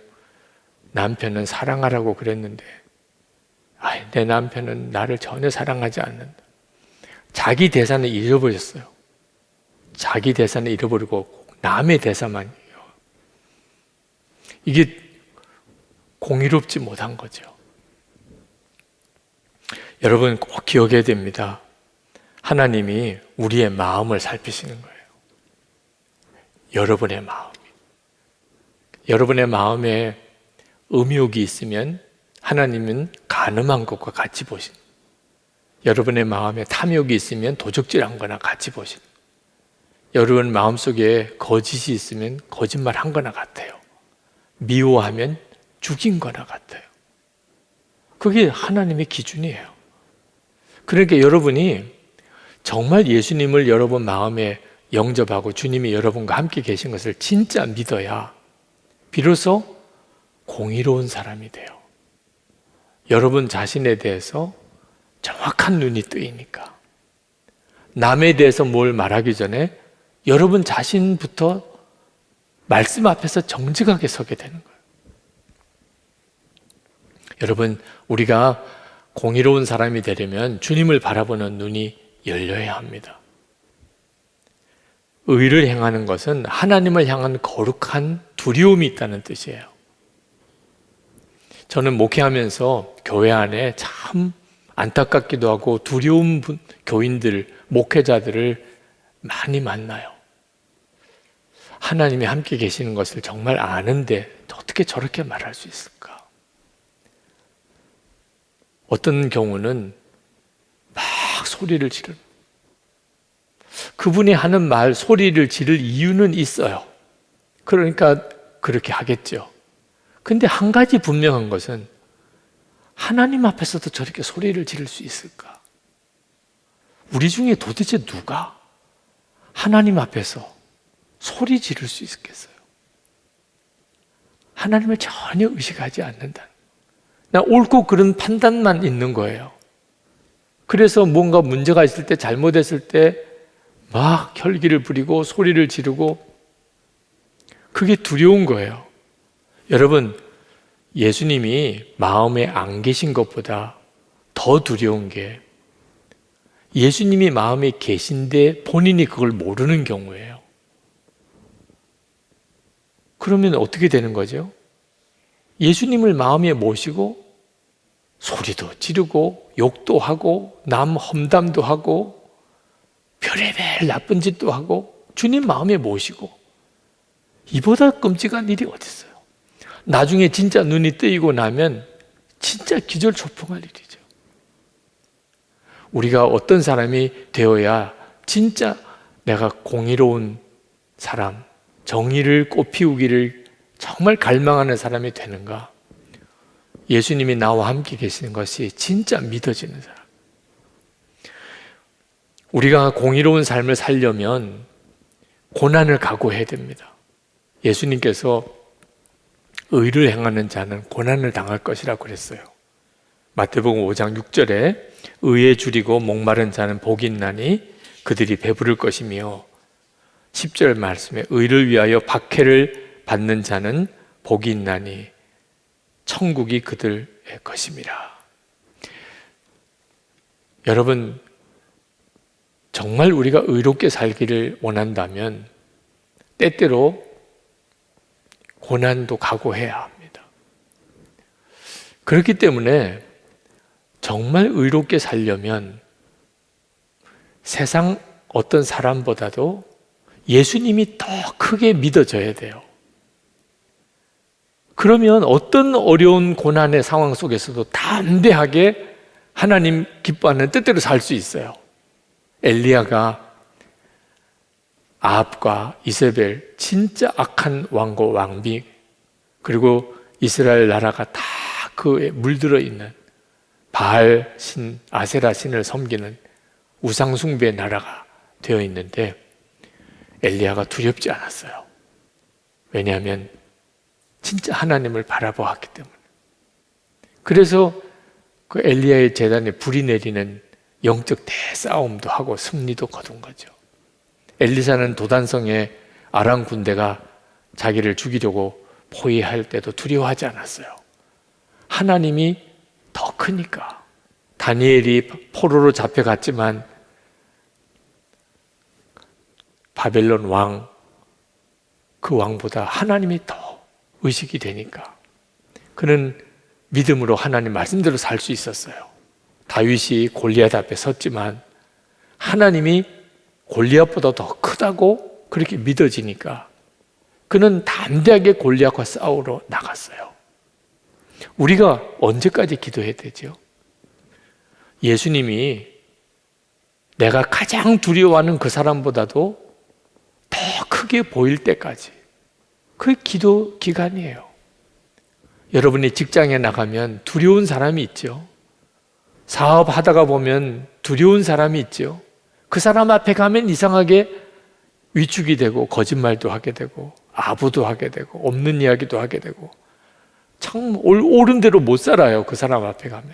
남편은 사랑하라고 그랬는데 내 남편은 나를 전혀 사랑하지 않는다. 자기 대사는 잃어버렸어요. 자기 대사는 잃어버리고 남의 대사만. 이게 공의롭지 못한 거죠. 여러분 꼭 기억해야 됩니다. 하나님이 우리의 마음을 살피시는 거예요. 여러분의 마음. 여러분의 마음에 음욕이 있으면 하나님은 간음한 것과 같이 보신, 여러분의 마음에 탐욕이 있으면 도적질한 거나 같이 보신, 여러분 마음속에 거짓이 있으면 거짓말한 거나 같아요. 미워하면 죽인 거나 같아요. 그게 하나님의 기준이에요. 그러니까 여러분이 정말 예수님을 여러분 마음에 영접하고 주님이 여러분과 함께 계신 것을 진짜 믿어야 비로소 공의로운 사람이 돼요. 여러분 자신에 대해서 정확한 눈이 뜨이니까. 남에 대해서 뭘 말하기 전에 여러분 자신부터 말씀 앞에서 정직하게 서게 되는 거예요. 여러분, 우리가 공의로운 사람이 되려면 주님을 바라보는 눈이 열려야 합니다. 의를 행하는 것은 하나님을 향한 거룩한 두려움이 있다는 뜻이에요. 저는 목회하면서 교회 안에 참 안타깝기도 하고 두려운 교인들, 목회자들을 많이 만나요. 하나님이 함께 계시는 것을 정말 아는데 어떻게 저렇게 말할 수 있을까? 어떤 경우는 막 소리를 지르는, 그분이 하는 말 소리를 지를 이유는 있어요. 그러니까 그렇게 하겠죠. 근데 한 가지 분명한 것은 하나님 앞에서도 저렇게 소리를 지를 수 있을까? 우리 중에 도대체 누가 하나님 앞에서 소리 지를 수 있겠어요? 하나님을 전혀 의식하지 않는다. 그냥 옳고 그른 판단만 있는 거예요. 그래서 뭔가 문제가 있을 때, 잘못했을 때 막 혈기를 부리고 소리를 지르고, 그게 두려운 거예요. 여러분, 예수님이 마음에 안 계신 것보다 더 두려운 게 예수님이 마음에 계신데 본인이 그걸 모르는 경우예요. 그러면 어떻게 되는 거죠? 예수님을 마음에 모시고 소리도 지르고 욕도 하고 남 험담도 하고 별의별 나쁜 짓도 하고 주님 마음에 모시고 이보다 끔찍한 일이 어디 있어요? 나중에 진짜 눈이 뜨이고 나면 진짜 기절초풍할 일이죠. 우리가 어떤 사람이 되어야 진짜 내가 공의로운 사람, 정의를 꽃피우기를 정말 갈망하는 사람이 되는가? 예수님이 나와 함께 계시는 것이 진짜 믿어지는 사람. 우리가 공의로운 삶을 살려면 고난을 각오해야 됩니다. 예수님께서 의를 행하는 자는 고난을 당할 것이라고 그랬어요. 마태복음 5장 6절에 의에 줄이고 목마른 자는 복이 있나니 그들이 배부를 것이며 10절 말씀에 의를 위하여 박해를 받는 자는 복이 있나니 천국이 그들의 것입니다. 여러분, 정말 우리가 의롭게 살기를 원한다면 때때로 고난도 각오해야 합니다. 그렇기 때문에 정말 의롭게 살려면 세상 어떤 사람보다도 예수님이 더 크게 믿어져야 돼요. 그러면 어떤 어려운 고난의 상황 속에서도 담대하게 하나님 기뻐하는 뜻대로 살 수 있어요. 엘리야가 아합과 이세벨, 진짜 악한 왕과 왕비, 그리고 이스라엘 나라가 다 그에 물들어 있는 바알 신, 아세라 신을 섬기는 우상숭배의 나라가 되어 있는데 엘리야가 두렵지 않았어요. 왜냐하면 진짜 하나님을 바라보았기 때문에. 그래서 그 엘리야의 제단에 불이 내리는 영적 대싸움도 하고 승리도 거둔 거죠. 엘리사는 도단성에 아람 군대가 자기를 죽이려고 포위할 때도 두려워하지 않았어요. 하나님이 더 크니까. 다니엘이 포로로 잡혀갔지만 바벨론 왕, 그 왕보다 하나님이 더 의식이 되니까 그는 믿음으로 하나님 말씀대로 살 수 있었어요. 다윗이 골리앗 앞에 섰지만 하나님이 골리앗보다 더 크다고 그렇게 믿어지니까 그는 담대하게 골리앗과 싸우러 나갔어요. 우리가 언제까지 기도해야 되죠? 예수님이 내가 가장 두려워하는 그 사람보다도 더 크게 보일 때까지, 그 기도 기간이에요. 여러분이 직장에 나가면 두려운 사람이 있죠. 사업하다가 보면 두려운 사람이 있죠. 그 사람 앞에 가면 이상하게 위축이 되고 거짓말도 하게 되고 아부도 하게 되고 없는 이야기도 하게 되고 참 옳은 대로 못 살아요. 그 사람 앞에 가면.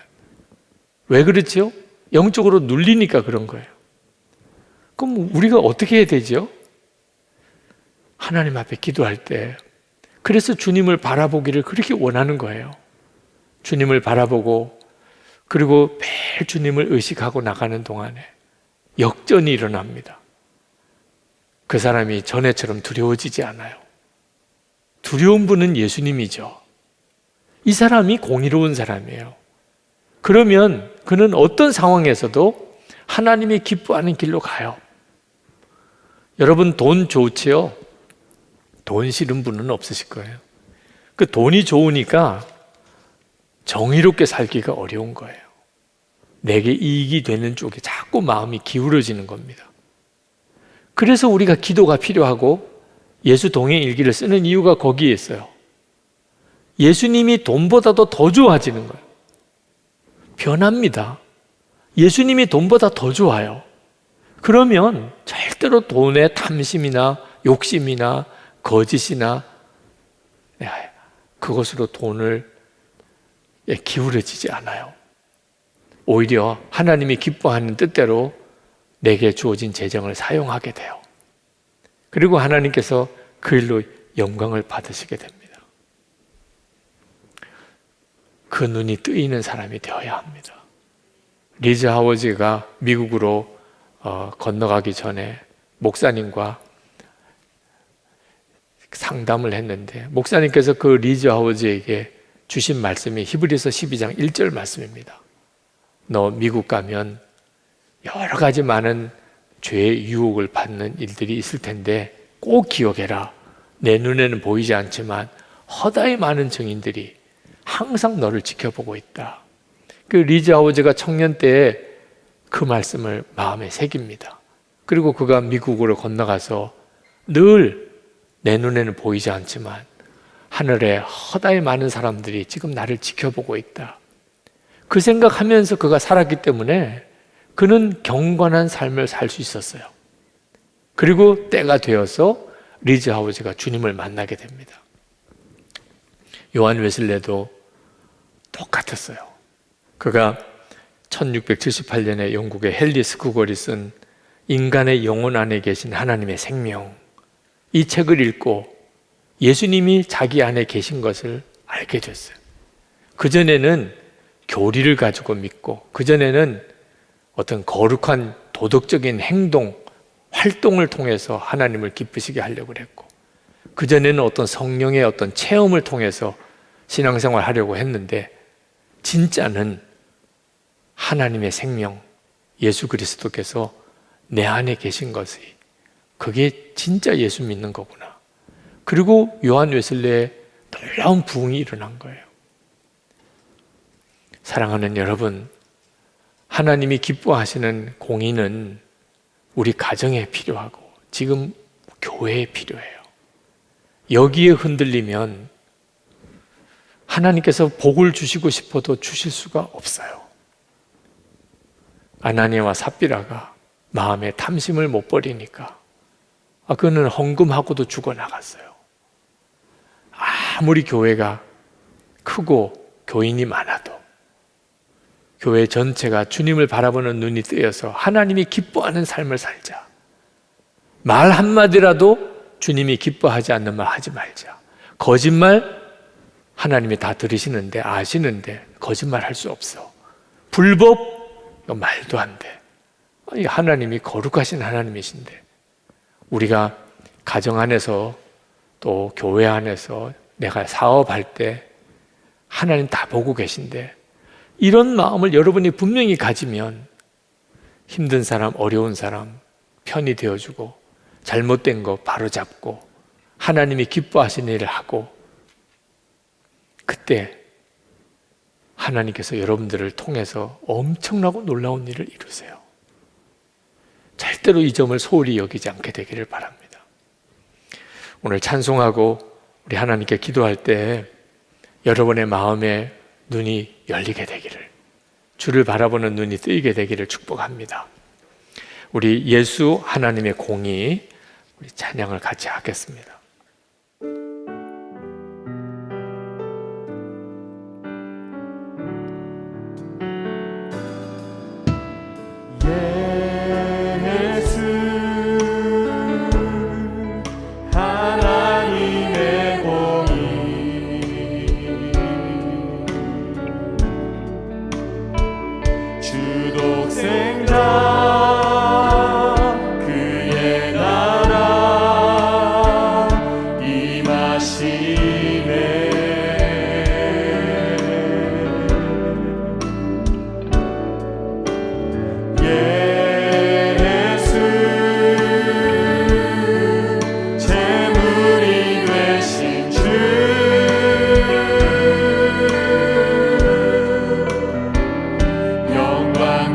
왜 그렇지요? 영적으로 눌리니까 그런 거예요. 그럼 우리가 어떻게 해야 되죠? 하나님 앞에 기도할 때, 그래서 주님을 바라보기를 그렇게 원하는 거예요. 주님을 바라보고 그리고 매일 주님을 의식하고 나가는 동안에 역전이 일어납니다. 그 사람이 전에처럼 두려워지지 않아요. 두려운 분은 예수님이죠. 이 사람이 공의로운 사람이에요. 그러면 그는 어떤 상황에서도 하나님이 기뻐하는 길로 가요. 여러분, 돈 좋지요? 돈 싫은 분은 없으실 거예요. 그 돈이 좋으니까 정의롭게 살기가 어려운 거예요. 내게 이익이 되는 쪽에 자꾸 마음이 기울어지는 겁니다. 그래서 우리가 기도가 필요하고 예수 동행 일기를 쓰는 이유가 거기에 있어요. 예수님이 돈보다도 더 좋아지는 거예요. 변합니다. 예수님이 돈보다 더 좋아요. 그러면 절대로 돈의 탐심이나 욕심이나 거짓이나 그것으로 돈을 기울어지지 않아요. 오히려 하나님이 기뻐하는 뜻대로 내게 주어진 재정을 사용하게 돼요. 그리고 하나님께서 그 일로 영광을 받으시게 됩니다. 그 눈이 뜨이는 사람이 되어야 합니다. 리즈 하워즈가 미국으로 건너가기 전에 목사님과 상담을 했는데 목사님께서 그 리즈 하워즈에게 주신 말씀이 히브리서 12장 1절 말씀입니다. 너 미국 가면 여러 가지 많은 죄의 유혹을 받는 일들이 있을 텐데 꼭 기억해라. 내 눈에는 보이지 않지만 허다히 많은 증인들이 항상 너를 지켜보고 있다. 그 리즈 하우즈가 청년 때에 그 말씀을 마음에 새깁니다. 그리고 그가 미국으로 건너가서 늘 내 눈에는 보이지 않지만 하늘에 허다히 많은 사람들이 지금 나를 지켜보고 있다. 그 생각하면서 그가 살았기 때문에 그는 경건한 삶을 살 수 있었어요. 그리고 때가 되어서 리즈 하우즈가 주님을 만나게 됩니다. 요한 웨슬레도 똑같았어요. 그가 1678년에 영국의 헨리 스쿠걸이 쓴 인간의 영혼 안에 계신 하나님의 생명, 이 책을 읽고 예수님이 자기 안에 계신 것을 알게 됐어요. 그전에는 교리를 가지고 믿고, 그전에는 어떤 거룩한 도덕적인 행동, 활동을 통해서 하나님을 기쁘시게 하려고 그랬고, 그전에는 어떤 성령의 어떤 체험을 통해서 신앙생활 하려고 했는데, 진짜는 하나님의 생명, 예수 그리스도께서 내 안에 계신 것이, 그게 진짜 예수 믿는 거구나. 그리고 요한 웨슬레의 놀라운 부흥이 일어난 거예요. 사랑하는 여러분, 하나님이 기뻐하시는 공의는 우리 가정에 필요하고 지금 교회에 필요해요. 여기에 흔들리면 하나님께서 복을 주시고 싶어도 주실 수가 없어요. 아나니아와 삽비라가 마음에 탐심을 못 버리니까 그는 헌금하고도 죽어나갔어요. 아무리 교회가 크고 교인이 많아도 교회 전체가 주님을 바라보는 눈이 뜨여서 하나님이 기뻐하는 삶을 살자. 말 한마디라도 주님이 기뻐하지 않는 말 하지 말자. 거짓말 하나님이 다 들으시는데 아시는데 거짓말 할 수 없어. 불법 이거 말도 안 돼. 하나님이 거룩하신 하나님이신데 우리가 가정 안에서 또 교회 안에서 내가 사업할 때 하나님 다 보고 계신데 이런 마음을 여러분이 분명히 가지면 힘든 사람, 어려운 사람 편이 되어주고 잘못된 거 바로잡고 하나님이 기뻐하시는 일을 하고 그때 하나님께서 여러분들을 통해서 엄청나고 놀라운 일을 이루세요. 절대로 이 점을 소홀히 여기지 않게 되기를 바랍니다. 오늘 찬송하고 우리 하나님께 기도할 때 여러분의 마음에 눈이 열리게 되기를, 주를 바라보는 눈이 뜨이게 되기를 축복합니다. 우리 예수 하나님의 공의, 우리 찬양을 같이 하겠습니다. 영광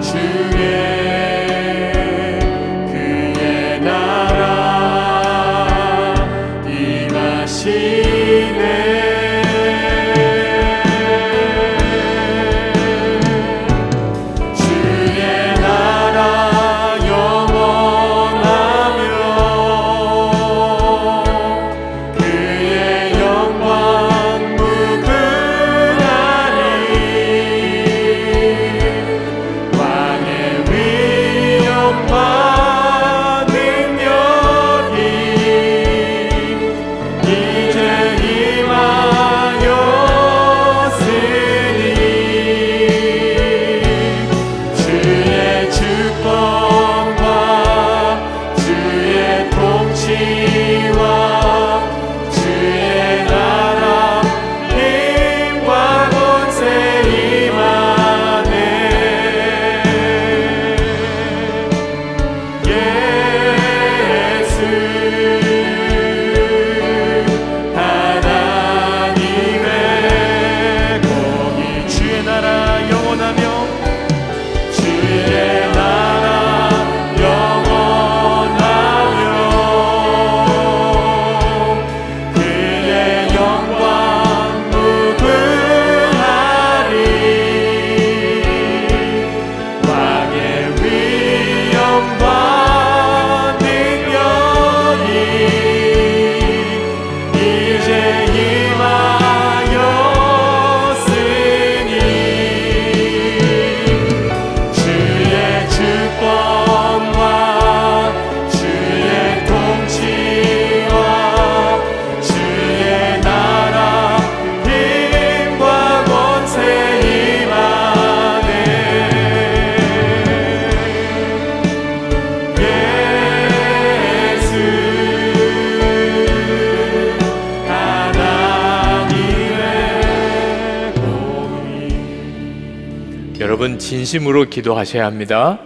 여러분 진심으로 기도하셔야 합니다.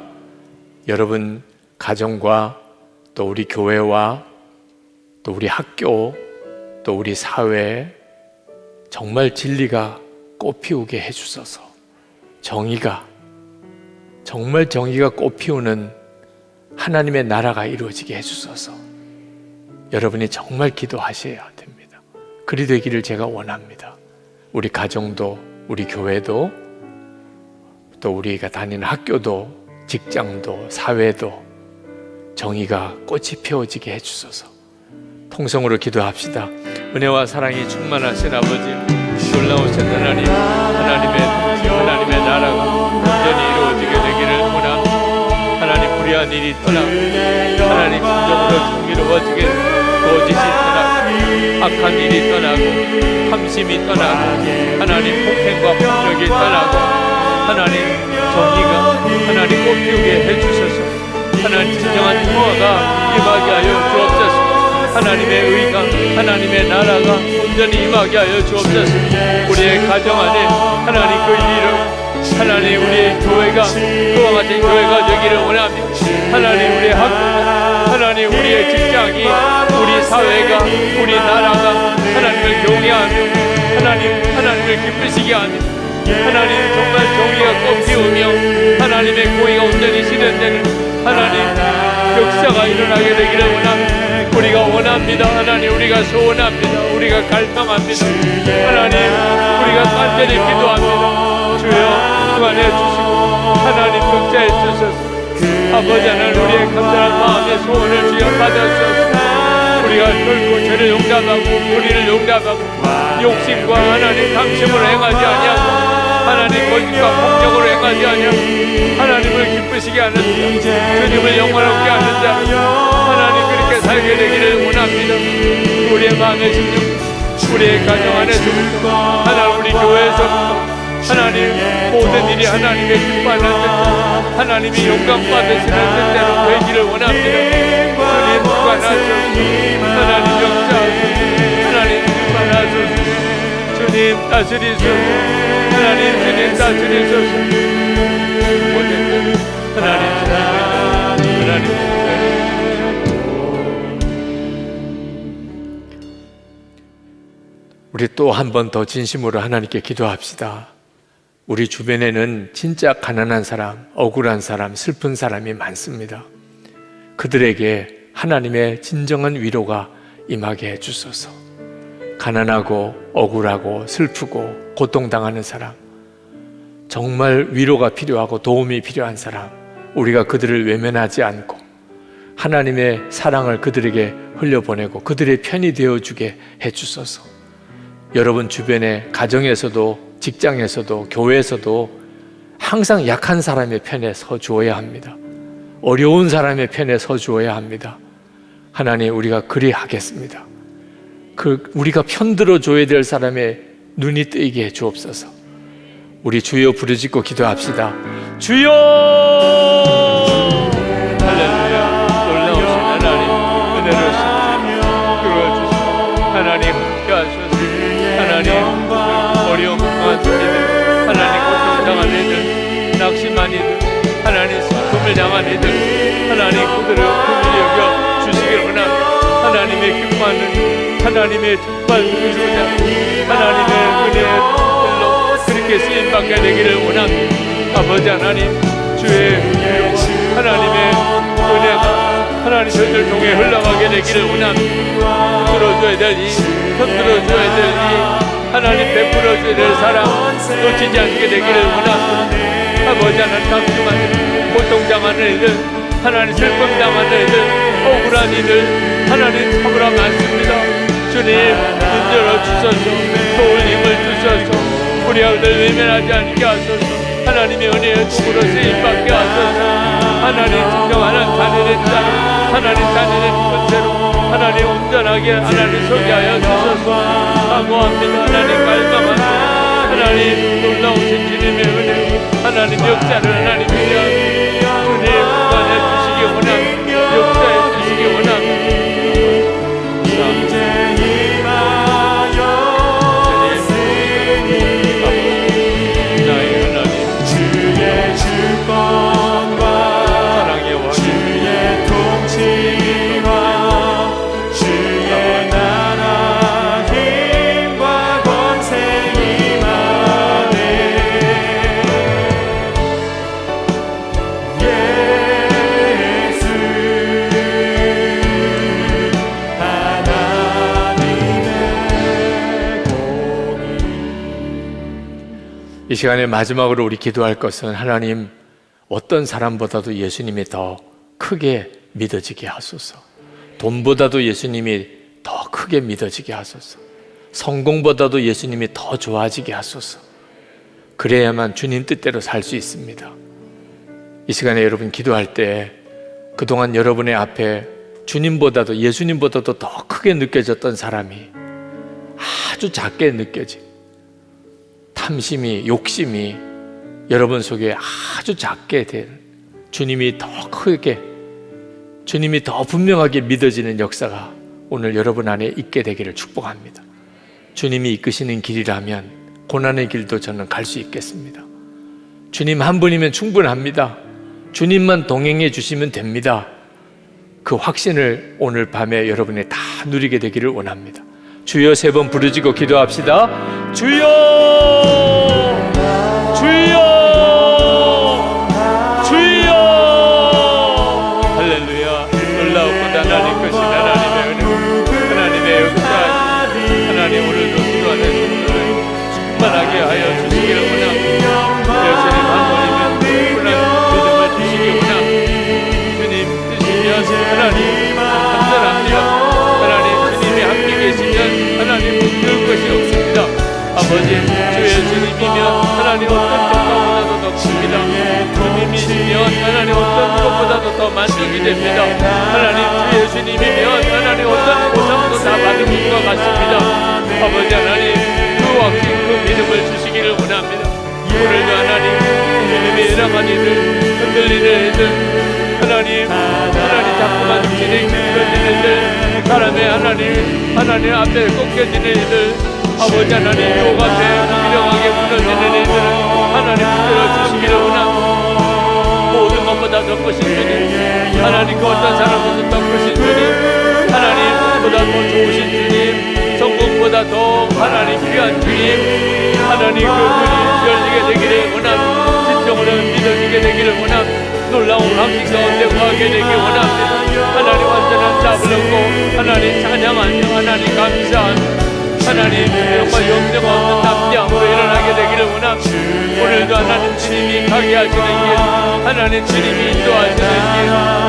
여러분 가정과 또 우리 교회와 또 우리 학교 또 우리 사회 정말 진리가 꽃피우게 해주소서. 정말 정의가 꽃피우는 하나님의 나라가 이루어지게 해주소서. 여러분이 정말 기도하셔야 됩니다. 그리 되기를 제가 원합니다. 우리 가정도 우리 교회도 또 우리가 다니는 학교도 직장도 사회도 정의가 꽃이 피어지게 해주소서. 통성으로 기도합시다. 은혜와 사랑이 충만하신 아버지, 놀라우신 하나님, 하나님의 나라가 온전히 이루어지게 되기를 원합니다. 하나님 불의한 일이 떠나고 하나님 진정으로 정의로워지게 거짓이 떠나고 악한 일이 떠나고 탐심이 떠나고 하나님 폭행과 폭력이 떠나고 하나님 정의가 하나님 꽃피우게 해주셔서 하나님 진정한 평화가 임하게 하여 주옵소서. 하나님의 의가 하나님의 나라가 온전히 임하게 하여 주옵소서. 우리의 가정 안에 하나님 그 일을 하나님 우리의 교회가 그와 같은 교회가 되기를 원합니다. 하나님 우리의 학교 하나님 우리의 직장이 우리 사회가 우리 나라가 하나님을 경외하며 하나님을 기쁘시게 하며 하나님 정말 정의가 꽃피우며 하나님의 공의가 온전히 실현되는 하나님 역사가 일어나게 되기를 원합니다. 우리가 원합니다. 하나님 우리가 소원합니다. 우리가 갈망합니다. 하나님 우리가 간절히 기도합니다. 주여 그만해 주시고 하나님 역사해 주셔서 아버지 하나님 우리의 간절한 마음의 소원을 주여 받으셔서 우리가 결코 죄를 용납하고 불의를 용납하고 욕심과 하나님 탐심으로 행하지 아니하고 하나님 거짓과 폭력으로 행하지 아니하고 하나님을 기쁘시게 하는 자 주님을 영원하게 하는 자 하나님 그렇게 살게 되기를 원합니다. 우리의 마음의 심령 우리의 가정 안에서부터 하나님 우리 교회에서부터 하나님 모든 일이 하나님의 기뻐하는 뜻 하나님이 영광 받으시는 뜻대로 되기를 원합니다. 주님 주관하소서. 하나님 역사하소서. 하나님 주관하소서. 주님 다스리소서. 하나님 주님 다스리소서. 모든 것 하나님 우리 또 한 번 더 진심으로 하나님께 기도합시다. 우리 주변에는 진짜 가난한 사람, 억울한 사람, 슬픈 사람이 많습니다. 그들에게 하나님의 진정한 위로가 임하게 해주소서. 가난하고 억울하고 슬프고 고통당하는 사람, 정말 위로가 필요하고 도움이 필요한 사람, 우리가 그들을 외면하지 않고 하나님의 사랑을 그들에게 흘려보내고 그들의 편이 되어주게 해주소서. 여러분 주변에 가정에서도 직장에서도 교회에서도 항상 약한 사람의 편에 서 주어야 합니다. 어려운 사람의 편에 서 주어야 합니다. 하나님 우리가 그리 하겠습니다. 우리가 편들어 줘야 될 사람의 눈이 뜨이게 해 주옵소서. 우리 주여 부르짖고 기도합시다. 주여! 할렐루야. 놀라우신 하나님 은혜로우신 그러주시고 하나님 함께하소서. 하나님 어려움 당한 이들 하나님 고통당한 이들 낙심한 이들 하나님 슬픔을 당한 이들 하나님 그들을 긍휼히 여겨 주시길 원합니다. 하나님의 기뻐하는 하나님의 특별 위로자 하나님의 은혜로 그렇게 쓰임받게 되기를 원합니다. 아버지 하나님 주의 위로와 하나님의 은혜가 하나님 저희들 통해 흘러가게 되기를 원합니다. 흔들어줘야 될 이 흔들어줘야 될 이 하나님 베풀어줘야 될 사랑 놓치지 않게 되기를 원합니다. 아버지 하나님 감동하는 이들 고통당하는 이들 하나님 슬픔당하는 이들 억울한 이들 하나님 참으로 많습니다. 주님 눈 열어주셔서 도울 힘을 주셔서 우리 아들 외면하지 않게 하소서. 하나님의 은혜의 축으로 쓰임받게 하소서. 하나님 진정한 자녀된 자 하나님 자녀된 권세로 하나님 온전하게 하나님 서게 하여 주셔서. 사모합니다. 하나님 갈망합니다. 하나님 놀라우신 주님의 은혜 하나님 역사를 하나님 위하여 주님 구원해 주시기 원합니다. 역사해 주시기 원합니다. 나의 하나님 이 시간에 마지막으로 우리 기도할 것은 하나님, 어떤 사람보다도 예수님이 더 크게 믿어지게 하소서. 돈보다도 예수님이 더 크게 믿어지게 하소서. 성공보다도 예수님이 더 좋아지게 하소서. 그래야만 주님 뜻대로 살 수 있습니다. 이 시간에 여러분 기도할 때 그동안 여러분의 앞에 주님보다도, 예수님보다도 더 크게 느껴졌던 사람이 아주 작게 느껴지고, 탐심이, 욕심이 여러분 속에 아주 작게 된, 주님이 더 크게, 주님이 더 분명하게 믿어지는 역사가 오늘 여러분 안에 있게 되기를 축복합니다. 주님이 이끄시는 길이라면 고난의 길도 저는 갈 수 있겠습니다. 주님 한 분이면 충분합니다. 주님만 동행해 주시면 됩니다. 그 확신을 오늘 밤에 여러분이 다 누리게 되기를 원합니다. 주여 3번 부르짖고 기도합시다. 주여, 주여, 주여. 할렐루야. 놀라웠고 하나님 것이 하나님의 은혜, 하나님의 역사, 하나님 오늘도 기도하는 성도를 충만하게 하여 주시기를 원합니다. 여전히 한 번이면 충분한 믿음을 주시기 원합니다. 주님 뜻이면 하나님 감사합니다. 하나님 주님이 함께 계시면 하나님 힘들 것이 없습니다. 아버지, 주 예수님이면 하나님 어떤 평가보다도 더 큽니다. 주님이시면 하나님 어떤 것보다도 더 만족이 됩니다. 하나님 주 예수님이면 하나님 어떤 보상도 다 받은 것과 같습니다. 아버지 하나님, 그 확신, 그 믿음을 주시기를 원합니다. 오늘도 하나님 주님의 일어난 이들, 흔들리는 이들, 하나님 자꾸만 진행 미끄러지는 이들, 사람의 하나님 앞에 꺾여지는 이들, 아버지 하나님 유혹 앞에 무기력하게 무너지는 이들 하나님 붙들어 주시기를 원합니다. 모든 것보다 더 크신 주님, 하나님 그 어떤 사람보다 더 크신 주님, 하나님보다 더 좋으신 주님, 성공보다 더 하나님 귀한 주님, 하나님 그 눈이 열리게 되기를 원합니다. 진정으로 믿어지게 되기를 원합니다. 놀라운 감격 가운데 거하게 되기 원합니다. 하나님 완전한 답을 얻고 하나님 찬양하며 하나님 감사하며 하나님 정말 염려가 없는 남자으로 일어나게 되기를 원합니다. 오늘도 하나님 주님이 가게 하시는 길, 하나님 주님이 인도하시는 길,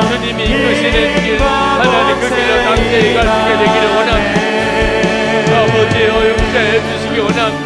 주님이 이끄시는 길, 하나님 그 길로 당대히 가시게 되기를 원합니다. 아버지여 용서해 주시기 원합니다.